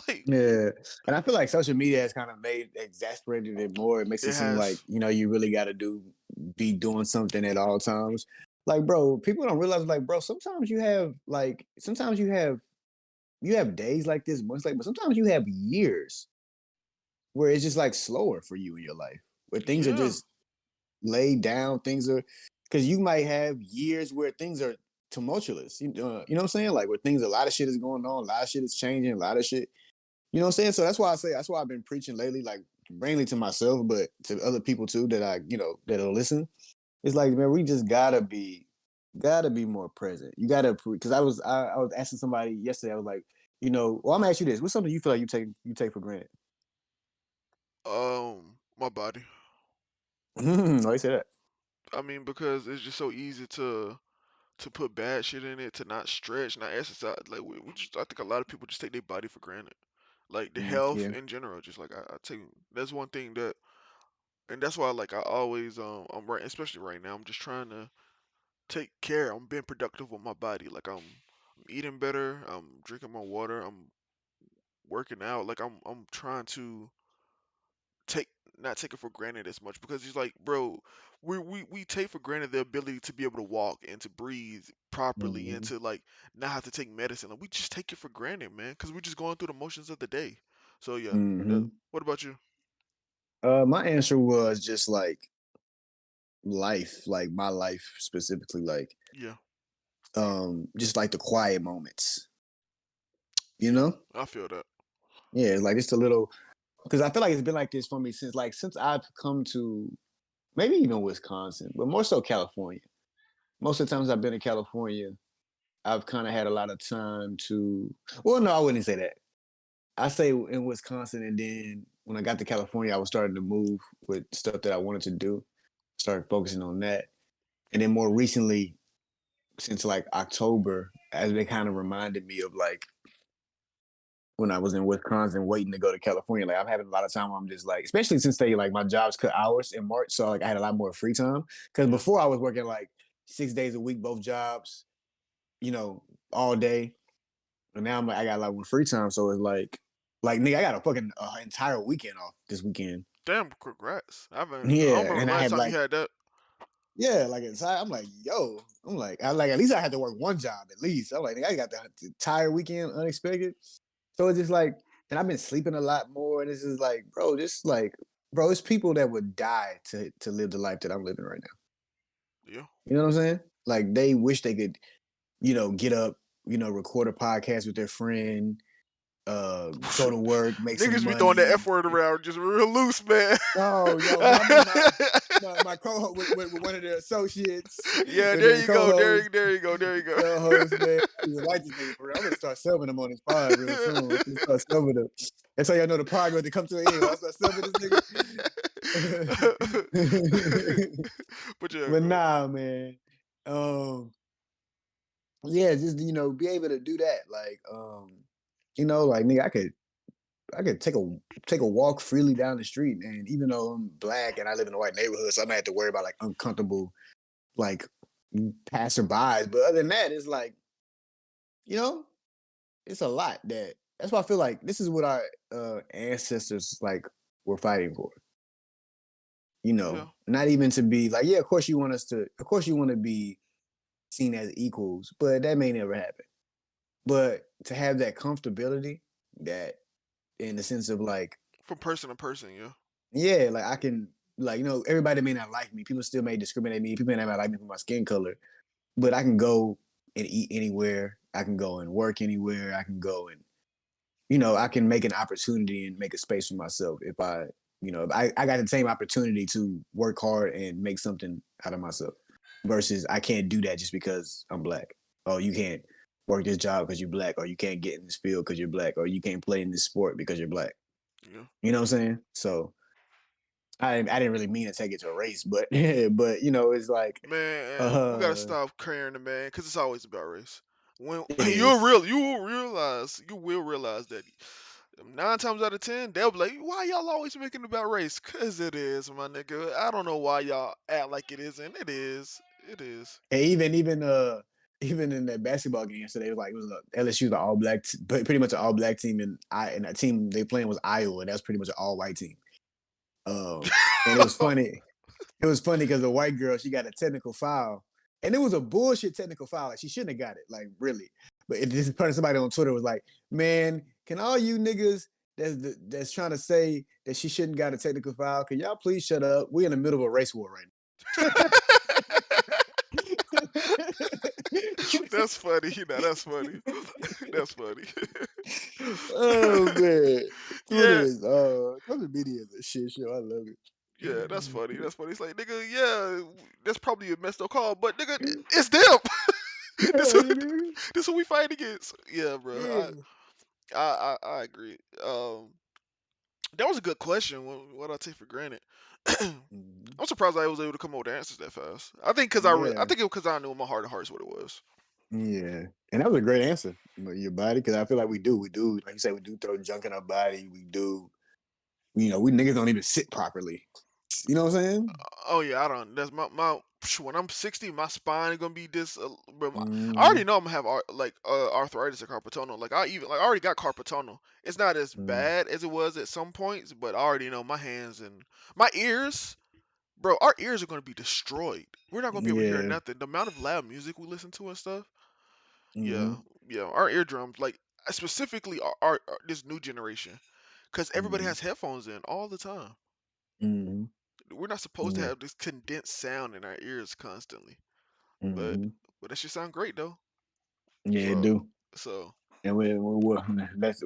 Like Yeah, and I feel like social media has kind of made exasperated it more. It makes it it seem like has. you really got to be doing something at all times. Like, bro, people don't realize, like, bro, sometimes you have days like this, months like, but sometimes you have years where it's just like slower for you in your life, where things are Yeah. just laid down. Things are because you might have years where things are tumultuous. You know what I'm saying? Like where things, a lot of shit is going on, a lot of shit is changing, a lot of shit. You know what I'm saying? So that's why I've been preaching lately, like mainly to myself, but to other people too that that'll listen. It's like, man, we just gotta be more present. You gotta because I was asking somebody yesterday. I was like, well, I'm gonna ask you this: what's something you feel like you take for granted? My body. Why you say that? I mean, because it's just so easy to put bad shit in it, to not stretch, not exercise. Like we just, I think a lot of people just take their body for granted. Like the health Yeah. in general, just like I take that's one thing that, and that's why like I always I'm right, especially right now. I'm just trying to take care. I'm being productive with my body. Like I'm eating better. I'm drinking my water. I'm working out. Like I'm trying to take not take it for granted as much because he's like, bro, we take for granted the ability to be able to walk and to breathe properly and Hmm. to like not have to take medicine. Like we just take it for granted, man, because we're just going through the motions of the day. So yeah, Hmm. what about you? My answer was just like life, like my life specifically, like Yeah, just like the quiet moments, you yeah, know? I feel that. Yeah, it's like just a little because I feel like it's been like this for me since I've come to maybe even Wisconsin, but more so California. Most of the times I've been in California, I've kind of had a lot of time to. Well, no, I wouldn't say that. I say in Wisconsin, and then when I got to California, I was starting to move with stuff that I wanted to do. Started focusing on that, and then more recently, since like October, as they kind of reminded me of like when I was in Wisconsin waiting to go to California. Like I'm having a lot of time where I'm just like, especially since they like my jobs cut hours in March. So like I had a lot more free time. Cause Yeah, before I was working like 6 days a week, both jobs, all day. And now I'm like, I got a lot more free time. So it's like nigga, I got a fucking entire weekend off this weekend. damn, congrats. I don't Yeah. remember And the I last had time you like, had that. yeah, like inside, I'm like, yo, I like at least I had to work one job at least. I'm like, nigga, I got the entire weekend unexpected. So it's just like, and I've been sleeping a lot more, and it's just like, bro, it's people that would die to live the life that I'm living right now. Yeah. You know what I'm saying? Like they wish they could, get up, record a podcast with their friend, go to work, make some Niggas be throwing that money. F word around just real loose, man. No, yo, man, I remember my co-host with one of their associates Yeah, and there their you go. co-host There you go. There you go. co-host, man. I like this nigga for real. I'm gonna start subbing him on his pod real soon. I'm gonna start subbing him. That's how y'all know the pod going to come to an end. When I start subbing this nigga. But yeah, But go ahead. nah, man. Yeah, just be able to do that. Like, like nigga, I could take a walk freely down the street, and even though I'm black and I live in a white neighborhood, so I might have to worry about like uncomfortable like passerbys. But other than that, it's like you know, it's a lot that's why I feel like this is what our ancestors like were fighting for. Yeah, Not even to be like, yeah, of course you want to be seen as equals, but that may never happen. But to have that comfortability, that in the sense of like, from person to person. Yeah, yeah, like I can, like, everybody may not like me. People still may discriminate me. People may not like me for my skin color, but I can go and eat anywhere. I can go and work anywhere. I can go and I can make an opportunity and make a space for myself if I got the same opportunity to work hard and make something out of myself versus I can't do that just because I'm black. Oh, you can't work this job because you're black, or you can't get in this field because you're black, or you can't play in this sport because you're black. yeah. You know what I'm saying? So I didn't really mean to take it to a race, but but it's like Man, we gotta uh stop caring the man, cause it's always about race. When it is. you will realize that 9 times out of 10, they'll be like, "Why y'all always making it about race?" Cause it is, my nigga. I don't know why y'all act like it isn't. It is. It is. And even even in that basketball game yesterday, it was like it was LSU, the all black, but pretty much an all black team, and that team they playing was Iowa, and that's pretty much an all white team. Um, and it was funny. It was funny because the white girl she got a technical foul, and it was a bullshit technical foul. Like she shouldn't have got it, like really. But this person, somebody on Twitter was like, "Man, can all you niggas that's trying to say that she shouldn't got a technical foul, can y'all please shut up? We're in the middle of a race war right now." That's funny. That's funny. That's funny. Oh man, Twitter Yeah, is social media is a shit show. I love yeah, that's it. funny. That's funny. It's like, nigga, yeah, that's probably a messed up call, but nigga, it's them. Yeah, this who, nigga. this who we fight against. Yeah, bro. Yeah. I agree. That was a good question. What I take for granted. Mhm. I'm surprised I was able to come up with answers that fast. I think because I Yeah. think it because I knew in my heart of hearts what it was. Yeah. And that was a great answer. Your body, because I feel like we do, like you said, we do throw junk in our body. We do, we niggas don't even sit properly. You know what I'm saying? Oh yeah, I don't. That's my. When I'm 60, my spine is gonna be this. Bro, I already Mm, know I'm gonna have arthritis or carpal tunnel. I already got carpal tunnel. It's not as mm, bad as it was at some points, but I already know my hands and my ears. Bro, our ears are gonna be destroyed. We're not gonna be able to hear yeah. nothing. The amount of loud music we listen to and stuff. Yeah, Mm, yeah. Our eardrums, like specifically our this new generation, because everybody mm, has headphones in all the time. mm, We're not supposed to yeah. have this condensed sound in our ears constantly. But Mm, but that should sound great though. yeah, it So do. so And that's,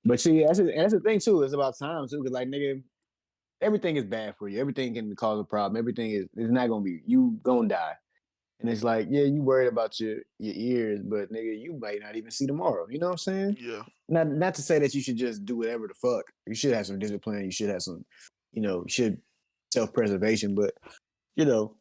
but see, that's the thing too. It's about time too, because like nigga, everything is bad for you. Everything can cause a problem. Everything is not gonna be you gonna die. And it's like, yeah, you worried about your ears, but nigga, you might not even see tomorrow. You know what I'm saying? yeah, Not to say that you should just do whatever the fuck. You should have some discipline. You should have some, you should self preservation. But you know,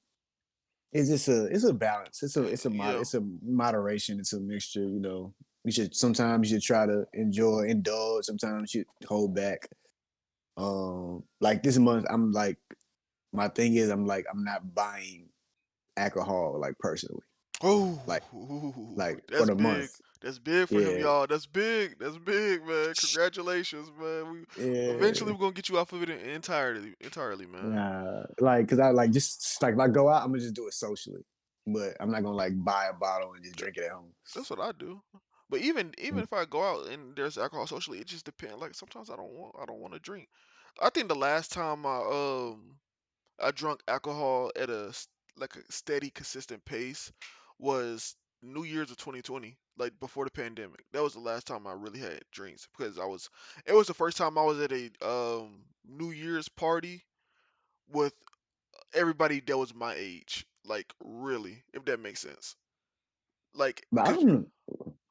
it's a balance. yeah. It's a moderation. It's a mixture. You should sometimes you should try to indulge. Sometimes you should hold back. Like this month, I'm like my thing is I'm not buying alcohol like personally. Like Oh, for that's the big. month. That's big for him, Yeah. y'all. That's big. That's big, man. Congratulations, man. We eventually Yeah. we're gonna get you off of it entirely, man. Nah. Like, cause I like just like if I go out, I'm gonna just do it socially. But I'm not gonna like buy a bottle and just Th- drink it at home. That's what I do. But even Mm, if I go out and there's alcohol socially, it just depends. Like sometimes I don't want to drink. I think the last time I drunk alcohol at like a steady, consistent pace was New Year's of 2020, like before the pandemic. That was the last time I really had drinks because it was the first time I was at a New Year's party with everybody that was my age. Like really, if that makes sense. Like But I because don't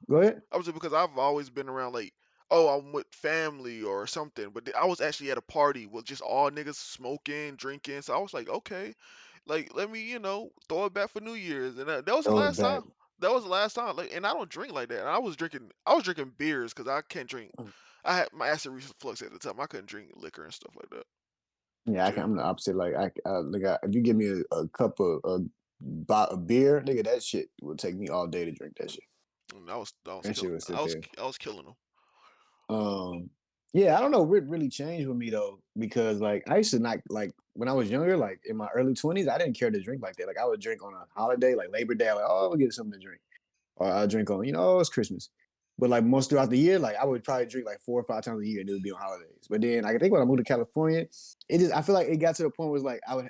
go ahead. I was because I've always been around like, oh, I'm with family or something, but I was actually at a party with just all niggas smoking, drinking. So I was like, okay, like let me, throw it back for New Year's, and that was the Throw it last back. time. That was the last time. Like, and I don't drink like that. And I was drinking beers because I can't drink. I had my acid reflux at the time. I couldn't drink liquor and stuff like that. Yeah, Yeah, I'm the opposite. Like if you give me a cup of a beer, nigga, that shit will take me all day to drink that shit. and I was That shit killing. will sit there. I was killing them. Um, yeah, I don't know what really changed with me though, because like I used to not like when I was younger, like in my early 20s, I didn't care to drink like that. Like I would drink on a holiday, like Labor Day, like oh, I'll get something to drink, or I'll drink on, oh, it's Christmas. But like most throughout the year, like I would probably drink like 4 or 5 times a year, and it would be on holidays. But then like, I think when I moved to California, I feel like it got to the point where it's like I would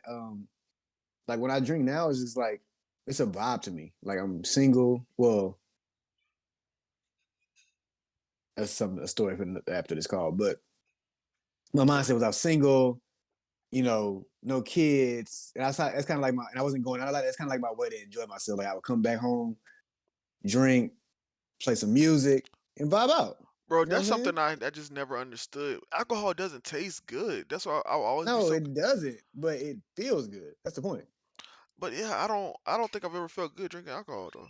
like when I drink now, it's just like it's a vibe to me. Like I'm single. Well, that's a story for after this call, but my Yeah, mindset was I was single, no kids. And that's kind of like and I wasn't going out like that's kind of like my way to enjoy myself. Like I would come back home, drink, play some music, and vibe out. bro, You know what that's I'm saying? something I just never understood. Alcohol doesn't taste good. That's why I'll always be No, so. it doesn't, but it feels good. That's the point. But yeah, I don't think I've ever felt good drinking alcohol though.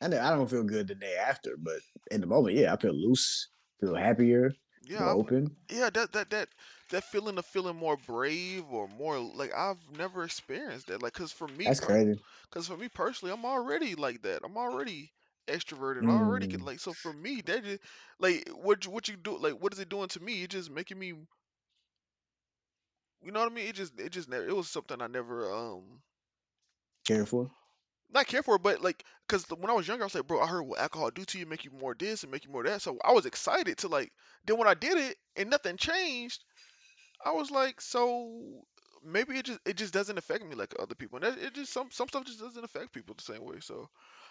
I know I don't feel good the day after, but in the moment, yeah, I feel loose, feel happier. Yeah, more open. yeah, that feeling of feeling more brave or more like I've never experienced that. Like, That's crazy. cause for me personally, I'm already like that. I'm already extroverted. I already get Mm, like so for me that just like what you do like what is it doing to me? It just making me you know what I mean? It just never it was something I never caring for. not care for, but like, cause when I was younger, I was like, bro, I heard what alcohol do to you, make you more this and make you more that. So I was excited to like. Then when I did it and nothing changed, I was like, so maybe it just doesn't affect me like other people. And it just some stuff just doesn't affect people the same way. So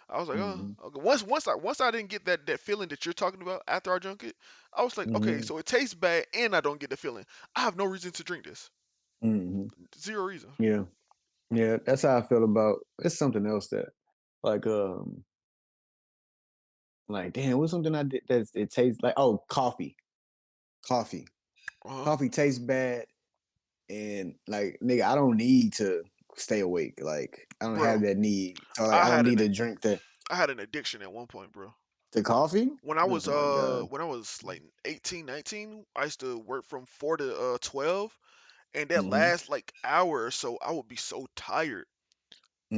I was like, oh, Hmm. okay. Once I didn't get that feeling that you're talking about after I drank it, I was like, okay, Hmm. so it tastes bad and I don't get the feeling. I have no reason to drink this. Hmm. Zero reason. Yeah. Yeah. That's how I feel about it's something else that like damn, what's something I did that it tastes like coffee. Coffee. Uh huh. Coffee tastes bad and like nigga, I don't need to stay awake. Like I don't have Bro, that need. So like I I don't had need an to drink I had an addiction at one point, bro. the coffee. Oh my god. When I was like 18, 19, I used to work from 4 to 12, and that Hmm. last like hour or so I would be so tired.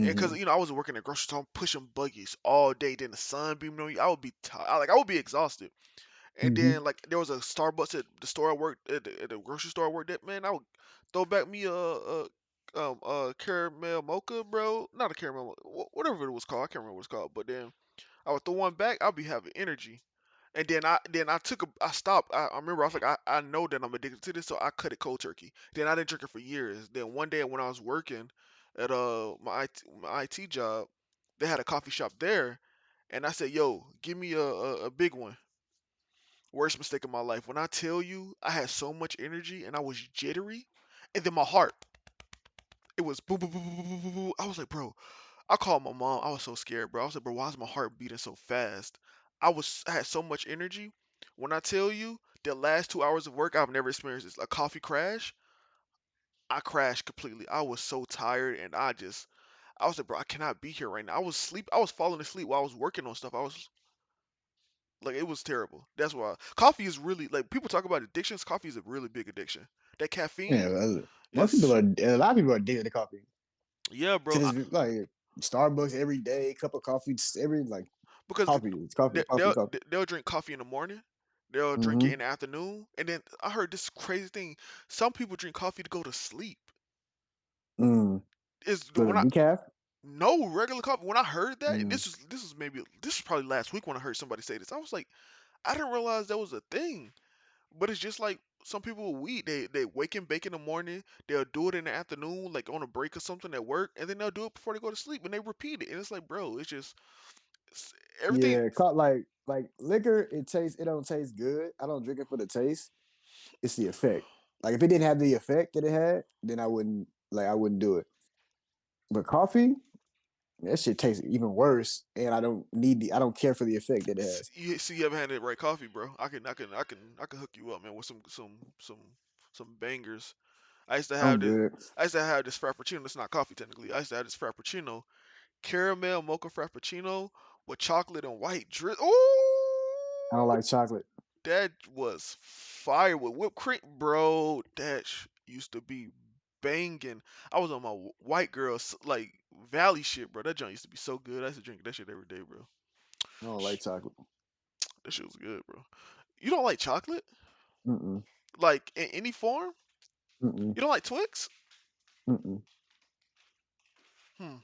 And cuz Hmm. I was working at grocery store pushing buggies all day, then the sun beaming on you, I would be tired. Like I would be exhausted. And Hmm. then like there was a Starbucks at the store I worked at the grocery store I worked at, man, I would throw back me a caramel mocha, bro. Not a caramel, whatever it was called. I can't remember what it's called, but then I would throw one back, I'll be having energy. And then I took a I stopped. I remember I was like I know that I'm addicted to this, so I cut it cold turkey. Then I didn't drink it for years. Then one day when I was working at my IT job, they had a coffee shop there, and I said, "Yo, give me a big one." Worst mistake of my life. When I tell you, I had so much energy and I was jittery, and then my heart, it was boom boom boom boom boom boom boom. Boom. I was like, bro, I called my mom. I was so scared, bro. I was like, bro, why is my heart beating so fast? I had so much energy. When I tell you the last 2 hours of work, I've never experienced this. A coffee crash, I crashed completely. I was so tired, and I was like, bro, I cannot be here right now. I was falling asleep while I was working on stuff. I was like, it was terrible. That's why coffee is really like people talk about addictions. Coffee is a really big addiction. That Yeah, caffeine most people is, are a lot of people are addicted to coffee. yeah, To bro. this like Starbucks every day, cup of coffee, every like Because coffee. It's coffee, coffee, coffee. they'll drink coffee in the morning, they'll drink it Hmm. in the afternoon, and then I heard this crazy thing. Some people drink coffee to go to sleep. Mm. Is For the when I decaf. no regular coffee. When I heard that, and Mm. this was probably last week when I heard somebody say this. I was like, I didn't realize that was a thing. But it's just like some people with weed. They wake and bake in the morning. They'll do it in the afternoon, like on a break or something at work, and then they'll do it before they go to sleep, and they repeat it. And it's like, bro, it's everything. Yeah, caught like liquor. It don't taste good. I don't drink it for the taste. It's the effect. Like if it didn't have the effect that it had, then I wouldn't do it. But coffee, that shit tastes even worse, and I don't care for the effect that it has. You haven't had the right coffee, bro. I can hook you up, man, with some bangers. I used to have I'm this. good. I used to have this frappuccino. It's not coffee technically. I used to have this frappuccino, caramel mocha frappuccino with chocolate and white drip. I don't Ooh, like chocolate. that was fire with whipped cream, bro. That used to be banging. I was on my white girls like Valley shit, bro. That joint used to be so good. I used to drink that shit every day, bro. I don't like chocolate. That shit was good, bro. You don't like chocolate? Mm-mm. Like in any form? Mm-mm. You don't like Twix? Mm-mm. Hmm.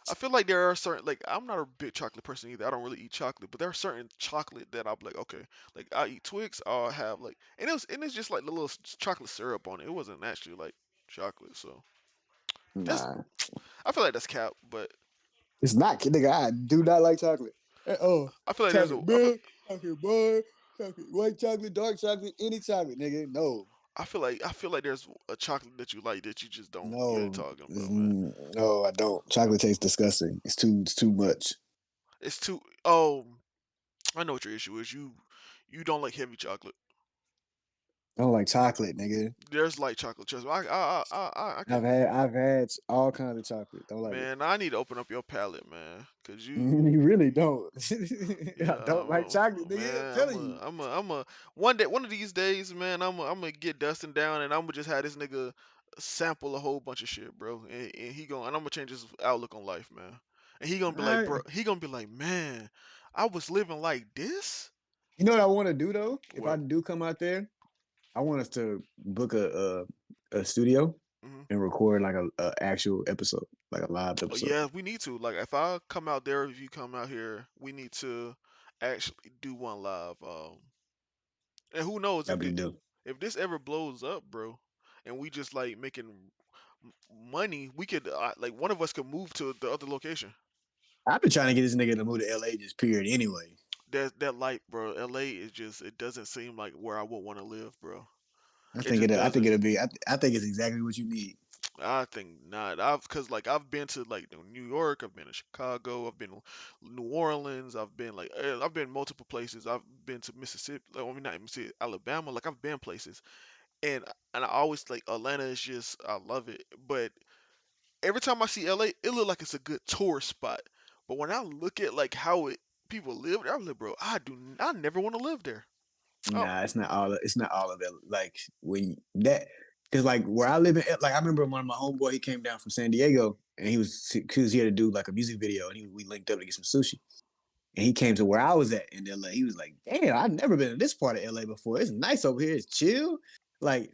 I feel like there are certain like I'm not a big chocolate person either. I don't really eat chocolate, but there are certain chocolate that I'm like, okay, like I eat Twix, I'll have like, and it's just like the little chocolate syrup on it. It wasn't actually like chocolate, so that's Nah. I feel like that's cap, but It's not, nigga. I do not like chocolate. Oh, I feel like there's a chocolate milk, chocolate bar, chocolate white chocolate, dark chocolate, any chocolate, nigga. No, I feel like there's a chocolate that you like that you just don't. You ain't no, talking about, man. no. I don't. Chocolate tastes disgusting. It's too much. It's too. Oh, I know what your issue is. You don't like heavy chocolate. I don't like chocolate, nigga. There's light chocolate. Trust me. I I've can. had I've had all kinds of chocolate. Don't like it. Man, I need to open up your palate, man. Cause You really don't. I don't like yeah, chocolate, nigga. I'm man. telling you. One day, one of these days, man. I'm gonna get Dustin down, and I'm gonna just have this nigga sample a whole bunch of shit, bro. And and I'm gonna change his outlook on life, man. And he gonna All be like, right. bro. He gonna be like, man, I was living like this. You know what I want to do though? If I What? do come out there, I want us to book a studio Hmm. and record like a actual episode, like a live Oh episode. yeah, we need to. Like, if I come out there, if you come out here, we need to actually do one live. And who knows That'd be dope. if this ever blows up, bro, and we just like making money, we could like one of us could move to the other location. I've been trying to get this nigga to move to LA just period anyway. That light, bro. LA is just it doesn't seem like where I would want to live, bro. I It think just it I think doesn't. it'll be I think it's exactly what you need. I think not. Cause like I've been to like New York, I've been to Chicago, I've been to New Orleans, I've been like I've been multiple places. I've been to Mississippi, like, I mean not Mississippi, Alabama. Like I've been places, and I always like Atlanta is just I love it, but every time I see LA, it look like it's a good tourist spot. But when I look at like how it people live there, I'm like, bro, I never want to live there. Oh, Nah, it's not all of it. Like when that because like where I live in like I remember one of my homeboy he came down from San Diego and he was here to do like a music video and we linked up to get some sushi. And he came to where I was at in LA. He was like, damn, I've never been in this part of LA before. It's nice over here. It's chill. Like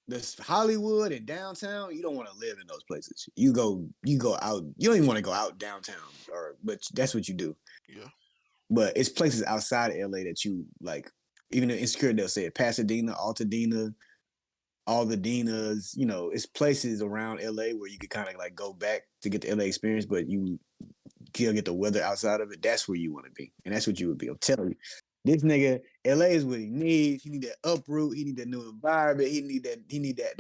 this Hollywood and downtown, you don't want to live in those places. You go out. You don't even want to go out downtown, but that's what you do. yeah, But it's places outside of LA that you like. Even in Insecure, they'll say it, Pasadena, Altadena, all the Dinas. It's places around LA where you could kind of like go back to get the LA experience, but you still get the weather outside of it. That's where you want to be, and that's what you would be. I'm telling you, this nigga, LA is what he needs. He need that uproot. He need that new environment. He need that. He need that.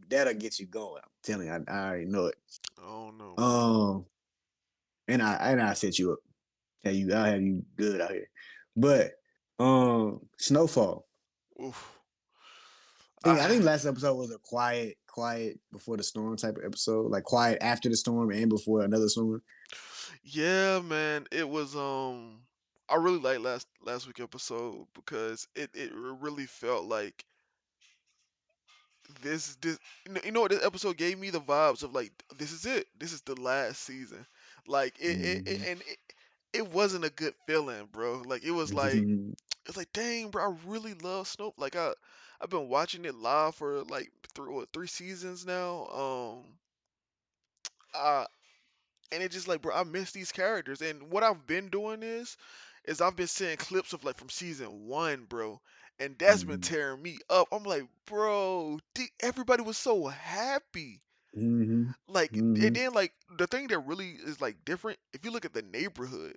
That'll get you going. I'm telling you, I already know it. I don't know, man. Um, and I set you up. I'll have you good out here. But Snowfall. Oof. I think I last episode was a quiet before the storm type of episode, like quiet after the storm and before another storm. yeah, man. It was I really liked last week episode because it really felt like this you know what this episode gave me the vibes of like this is it. This is the last season. Like Mm-hmm. it wasn't a good feeling, bro. Like it was like Mm-hmm. it's like dang, bro, I really love Snoop. Like I've been watching it live for like three seasons now. Uh and it's just like, bro, I miss these characters. And what I've been doing is I've been seeing clips of like from season one, bro, and that's been tearing me up. I'm like, bro, everybody was so happy. Mm-hmm. Like, and Mm-hmm. then like the thing that really is like different, if you look at the neighborhood,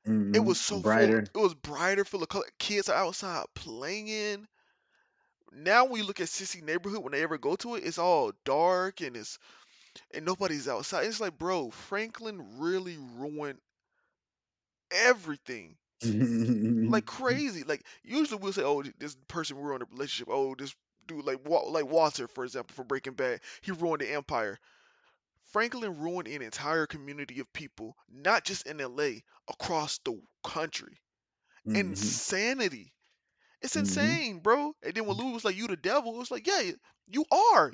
it was Mm-hmm. so full. Brighter. It was brighter, full of color. Kids are outside playing. Now when you look at Sissy neighborhood, when they ever go to it, it's all dark and nobody's outside. It's like, bro, Franklin really ruined everything like crazy. Like usually we'll say, "Oh, this person ruined a relationship." Oh, this dude like Walter, for example, for Breaking Bad, he ruined the empire. Franklin ruined an entire community of people, not just in LA, across the country. Mm-hmm. Insanity. It's Mm-hmm. insane, bro. And then when Louis was like, "You the devil," it was like, "Yeah, you are."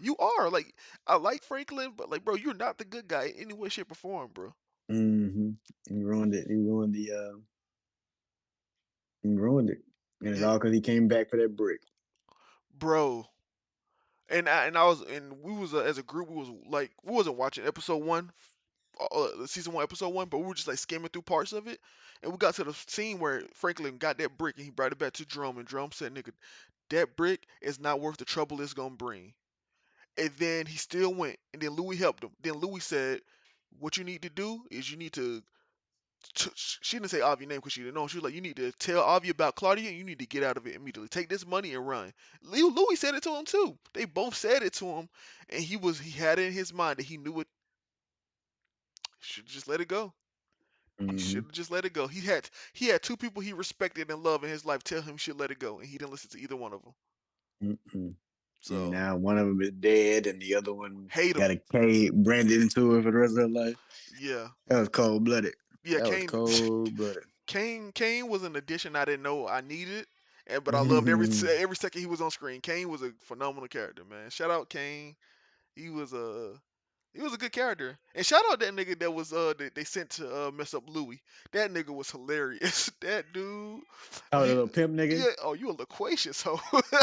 Like I like Franklin, but like, bro, you're not the good guy in any way, shape, or form, bro. Mm-hmm. You ruined it. You ruined it. And it's Yeah, all because he came back for that brick. bro. And I was and we was as a group we was like we wasn't watching episode one, season one episode one, but we were just like skimming through parts of it, and we got to the scene where Franklin got that brick and he brought it back to Drum, and Drum said, "Nigga, that brick is not worth the trouble it's gonna bring." And then he still went, and then Louis helped him. Then Louis said, "What you need to do is you need to." She didn't say Avi's name because she didn't know. She was like, "You need to tell Avi about Claudia, and you need to get out of it immediately. Take this money and run." Louis said it to him too. They both said it to him, and he had it in his mind that he knew it. Should just let it go. He should Mm-hmm. have just let it go. He had two people he respected and loved in his life tell him he should let it go, and he didn't listen to either one of them. Mm-mm. And So now one of them is dead, and the other one hate got him. a K branded into it for the rest of their life. Yeah, That was cold blooded. yeah. That was Kane, cold blooded. Kane was an addition I didn't know I needed, and but I loved every second he was on screen. Kane was a phenomenal character, man. Shout out Kane. He was a good character. And shout out that nigga that was that they sent to mess up Louis. That nigga was hilarious. That dude. Oh, the He, little pimp nigga. yeah. Oh, you a loquacious hoe.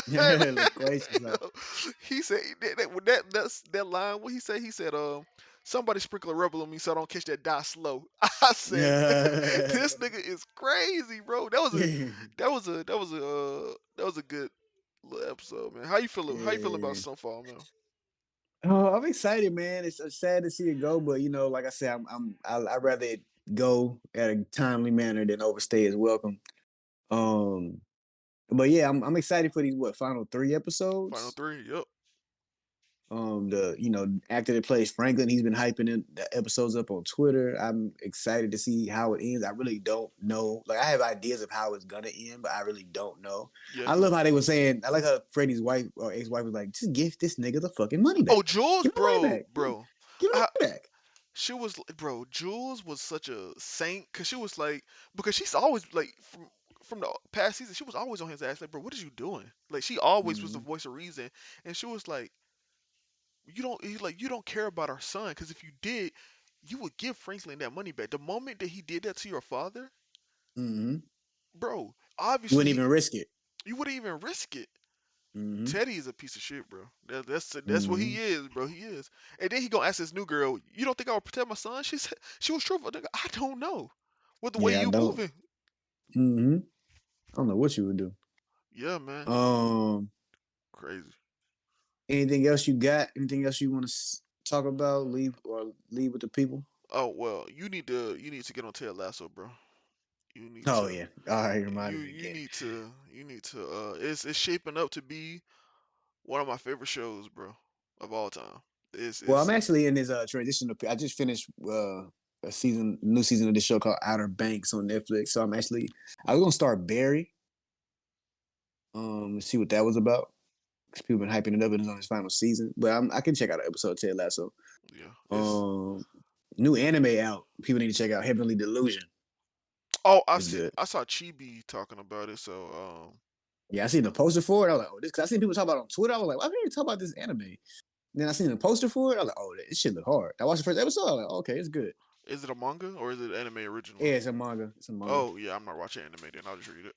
Yeah, loquacious. Huh? He said that line. What he said? He said somebody sprinkle a rebel on me so I don't catch that die slow. I said Yeah. this nigga is crazy, bro. That was a good little episode, man. How you feeling about Yeah. Snowfall, man? Oh, I'm excited, man. It's sad to see it go, but you know, like I said, I'd rather it go at a timely manner than overstay its welcome. Um, but yeah, I'm excited for these final 3 episodes. Final three. Yep. The actor that plays Franklin, he's been hyping the episodes up on Twitter. I'm excited to see how it ends. I really don't know. Like I have ideas of how it's gonna end, but I really don't know. Yeah. I love how they were saying. I like how Freddie's wife or ex-wife was like, "Just give this nigga the fucking money Oh, back. Jules, Give him the money bro, back. bro. Give him the I, money back." she was, bro. Jules was such a saint because she was like, because she's always like from the past season, she was always on his ass. Like, bro, what is you doing? Like, she always was the Mm-hmm. voice of reason, and she was like, you don't care about our son because if you did, you would give Franklin that money back. The moment that he did that to your father, Mm-hmm. bro, You wouldn't obviously even risk it. you wouldn't even risk it. Mm-hmm. Teddy is a piece of shit, bro. That's what Mm-hmm. he is, bro. He is. And then he gonna ask this new girl, "You don't think I would protect my son?" She said she was truthful. Nigga, I don't know. With the way Yeah, I you don't. moving, Mm-hmm. I don't know what you would do. yeah, man, Um, crazy. anything else you got? Anything else you want to talk about? Leave with the people. Oh well, you need to get on Ted Lasso, bro. You need Oh to yeah. All right, reminded me again. you need to it's shaping up to be one of my favorite shows, bro, of all time. Well, I'm It's actually in this transition. I just finished new season of this show called Outer Banks on Netflix. So I was gonna start Barry. See what that was about. 'Cause people been hyping it up and it's on its final season. But I can check out an episode of Ted Lasso. yeah, it's Um, New anime out. People need to check out Heavenly Delusion. oh It's good. I saw Chibi talking about it, so Yeah, I seen the poster for it. I was like, oh, this. Cause I seen people talk about it on Twitter. I was like, why can't you talk about this anime? Then I seen the poster for it. I was like, oh, this shit look hard. I watched the first episode. I was like, okay, it's good. is it a manga or is it anime originally? Yeah, it's a manga. It's a manga. Oh yeah, I'm not watching anime then. I'll just read it.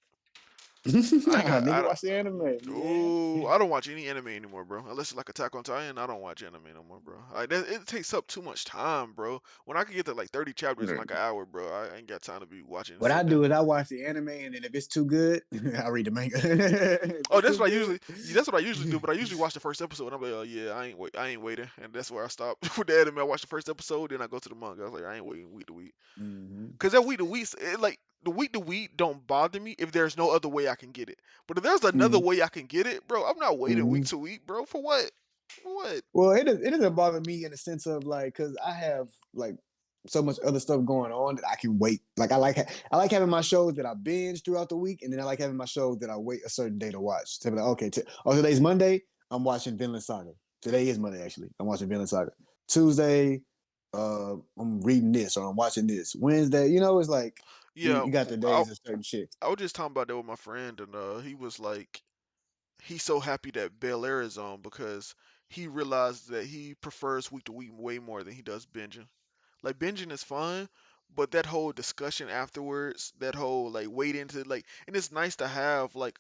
I ain't got. I Nigga, don't. watch the anime. Yeah. Oh, I don't watch any anime anymore, bro. Unless it's like Attack on Titan, I don't watch anime no more, bro. It takes up too much time, bro. When I can get to like 30 chapters in like an hour, bro, I ain't got time to be watching What I sit down. do is I watch the anime, and then if it's too good, I read the manga. If Oh, it's too good. that's what I usually do. But I usually watch the first episode, and I'm like, oh yeah, I ain't waiting, and that's where I stop with the anime. I watch the first episode, then I go to the manga. I was like, I ain't waiting week to week, Hmm. cause that week to week, like the week don't bother me if there's no other way I can get it. But if there's another Hmm. way I can get it, bro, I'm not waiting week Hmm. to week, bro. For what? For what? Well, it doesn't bother me in the sense of like, cause I have like so much other stuff going on that I can wait. Like I like having my shows that I binge throughout the week, and then I like having my shows that I wait a certain day to watch. To be like, okay, today's Monday. I'm watching Vinland Saga. Today is Monday actually. I'm watching Vinland Saga. Tuesday, I'm reading this or I'm watching this. Wednesday, it's like Yeah, you got the I days of certain shit. I was just talking about that with my friend, and he was like, he's so happy that Bel Air is on because he realized that he prefers week to week way more than he does binging. Like binging is fun, but that whole discussion afterwards, that whole like wait into like, and it's nice to have like,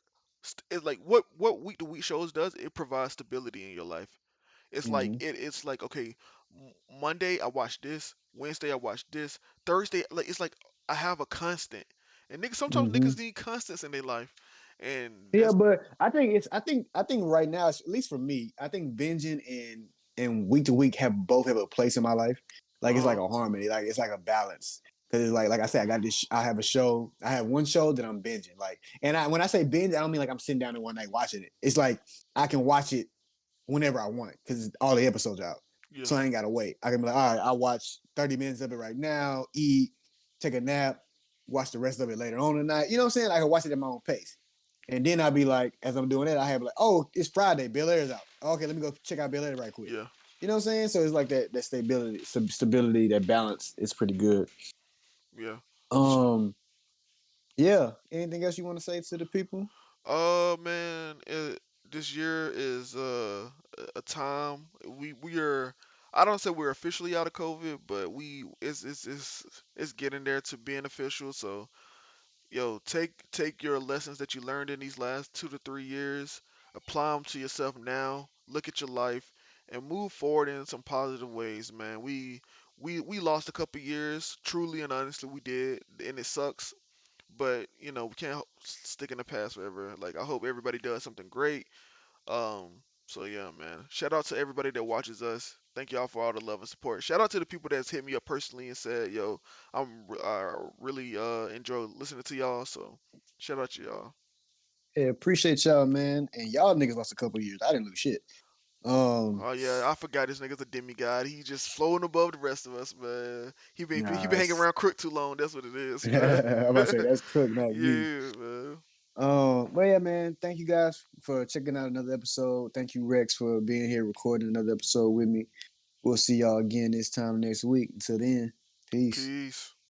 it's like what week to week shows does. It provides stability in your life. Mm-hmm. It's like okay, Monday I watch this, Wednesday I watch this, Thursday like it's like I have a constant. And niggas sometimes Mm-hmm. niggas need constants in their life, and Yeah, that's but I think right now, at least for me, I think binging and week to week have a place in my life. Like it's like uh a harmony, like it's like a balance. Cause it's like I said, I got this. I have a show. I have one show that I'm binging. Like, and when I say binge, I don't mean like I'm sitting down in one night watching it. It's like I can watch it whenever I want because all the episodes are out. yeah. So I ain't gotta wait. I can be like, all right, I'll watch 30 minutes of it right now, eat, take a nap, watch the rest of it later on tonight. You know what I'm saying? I can watch it at my own pace. And then I'll be like, as I'm doing that, I have like, oh, it's Friday, Bel Air's out. Okay, let me go check out Bel Air right quick. Yeah, You know what I'm saying? So it's like that stability, that balance is pretty good. yeah. Um, yeah. Anything else you want to say to the people? Man, this year is a time we are. I don't say we're officially out of COVID, but we it's getting there to being official. So yo, take your lessons that you learned in these last 2 to 3 years, apply them to yourself now. Look at your life and move forward in some positive ways, man. We lost a couple years, truly and honestly, we did, and it sucks. But we can't stick in the past forever. Like I hope everybody does something great. So yeah, man. Shout out to everybody that watches us. Thank y'all for all the love and support. Shout out to the people that's hit me up personally and said, "Yo, I really enjoy listening to y'all." So shout out to y'all. Yeah, appreciate y'all, man. And y'all niggas lost a couple years. I didn't lose shit. Um, Oh yeah, I forgot this nigga's a demigod. He just floating above the rest of us, man. He been nah, hanging around Crook too long. That's what it is, man. I'm about to say that's Crook, not you. Yeah, man. But yeah, man, thank you guys for checking out another episode. Thank you, Rex, for being here recording another episode with me. We'll see y'all again this time next week. Until then, peace. Peace.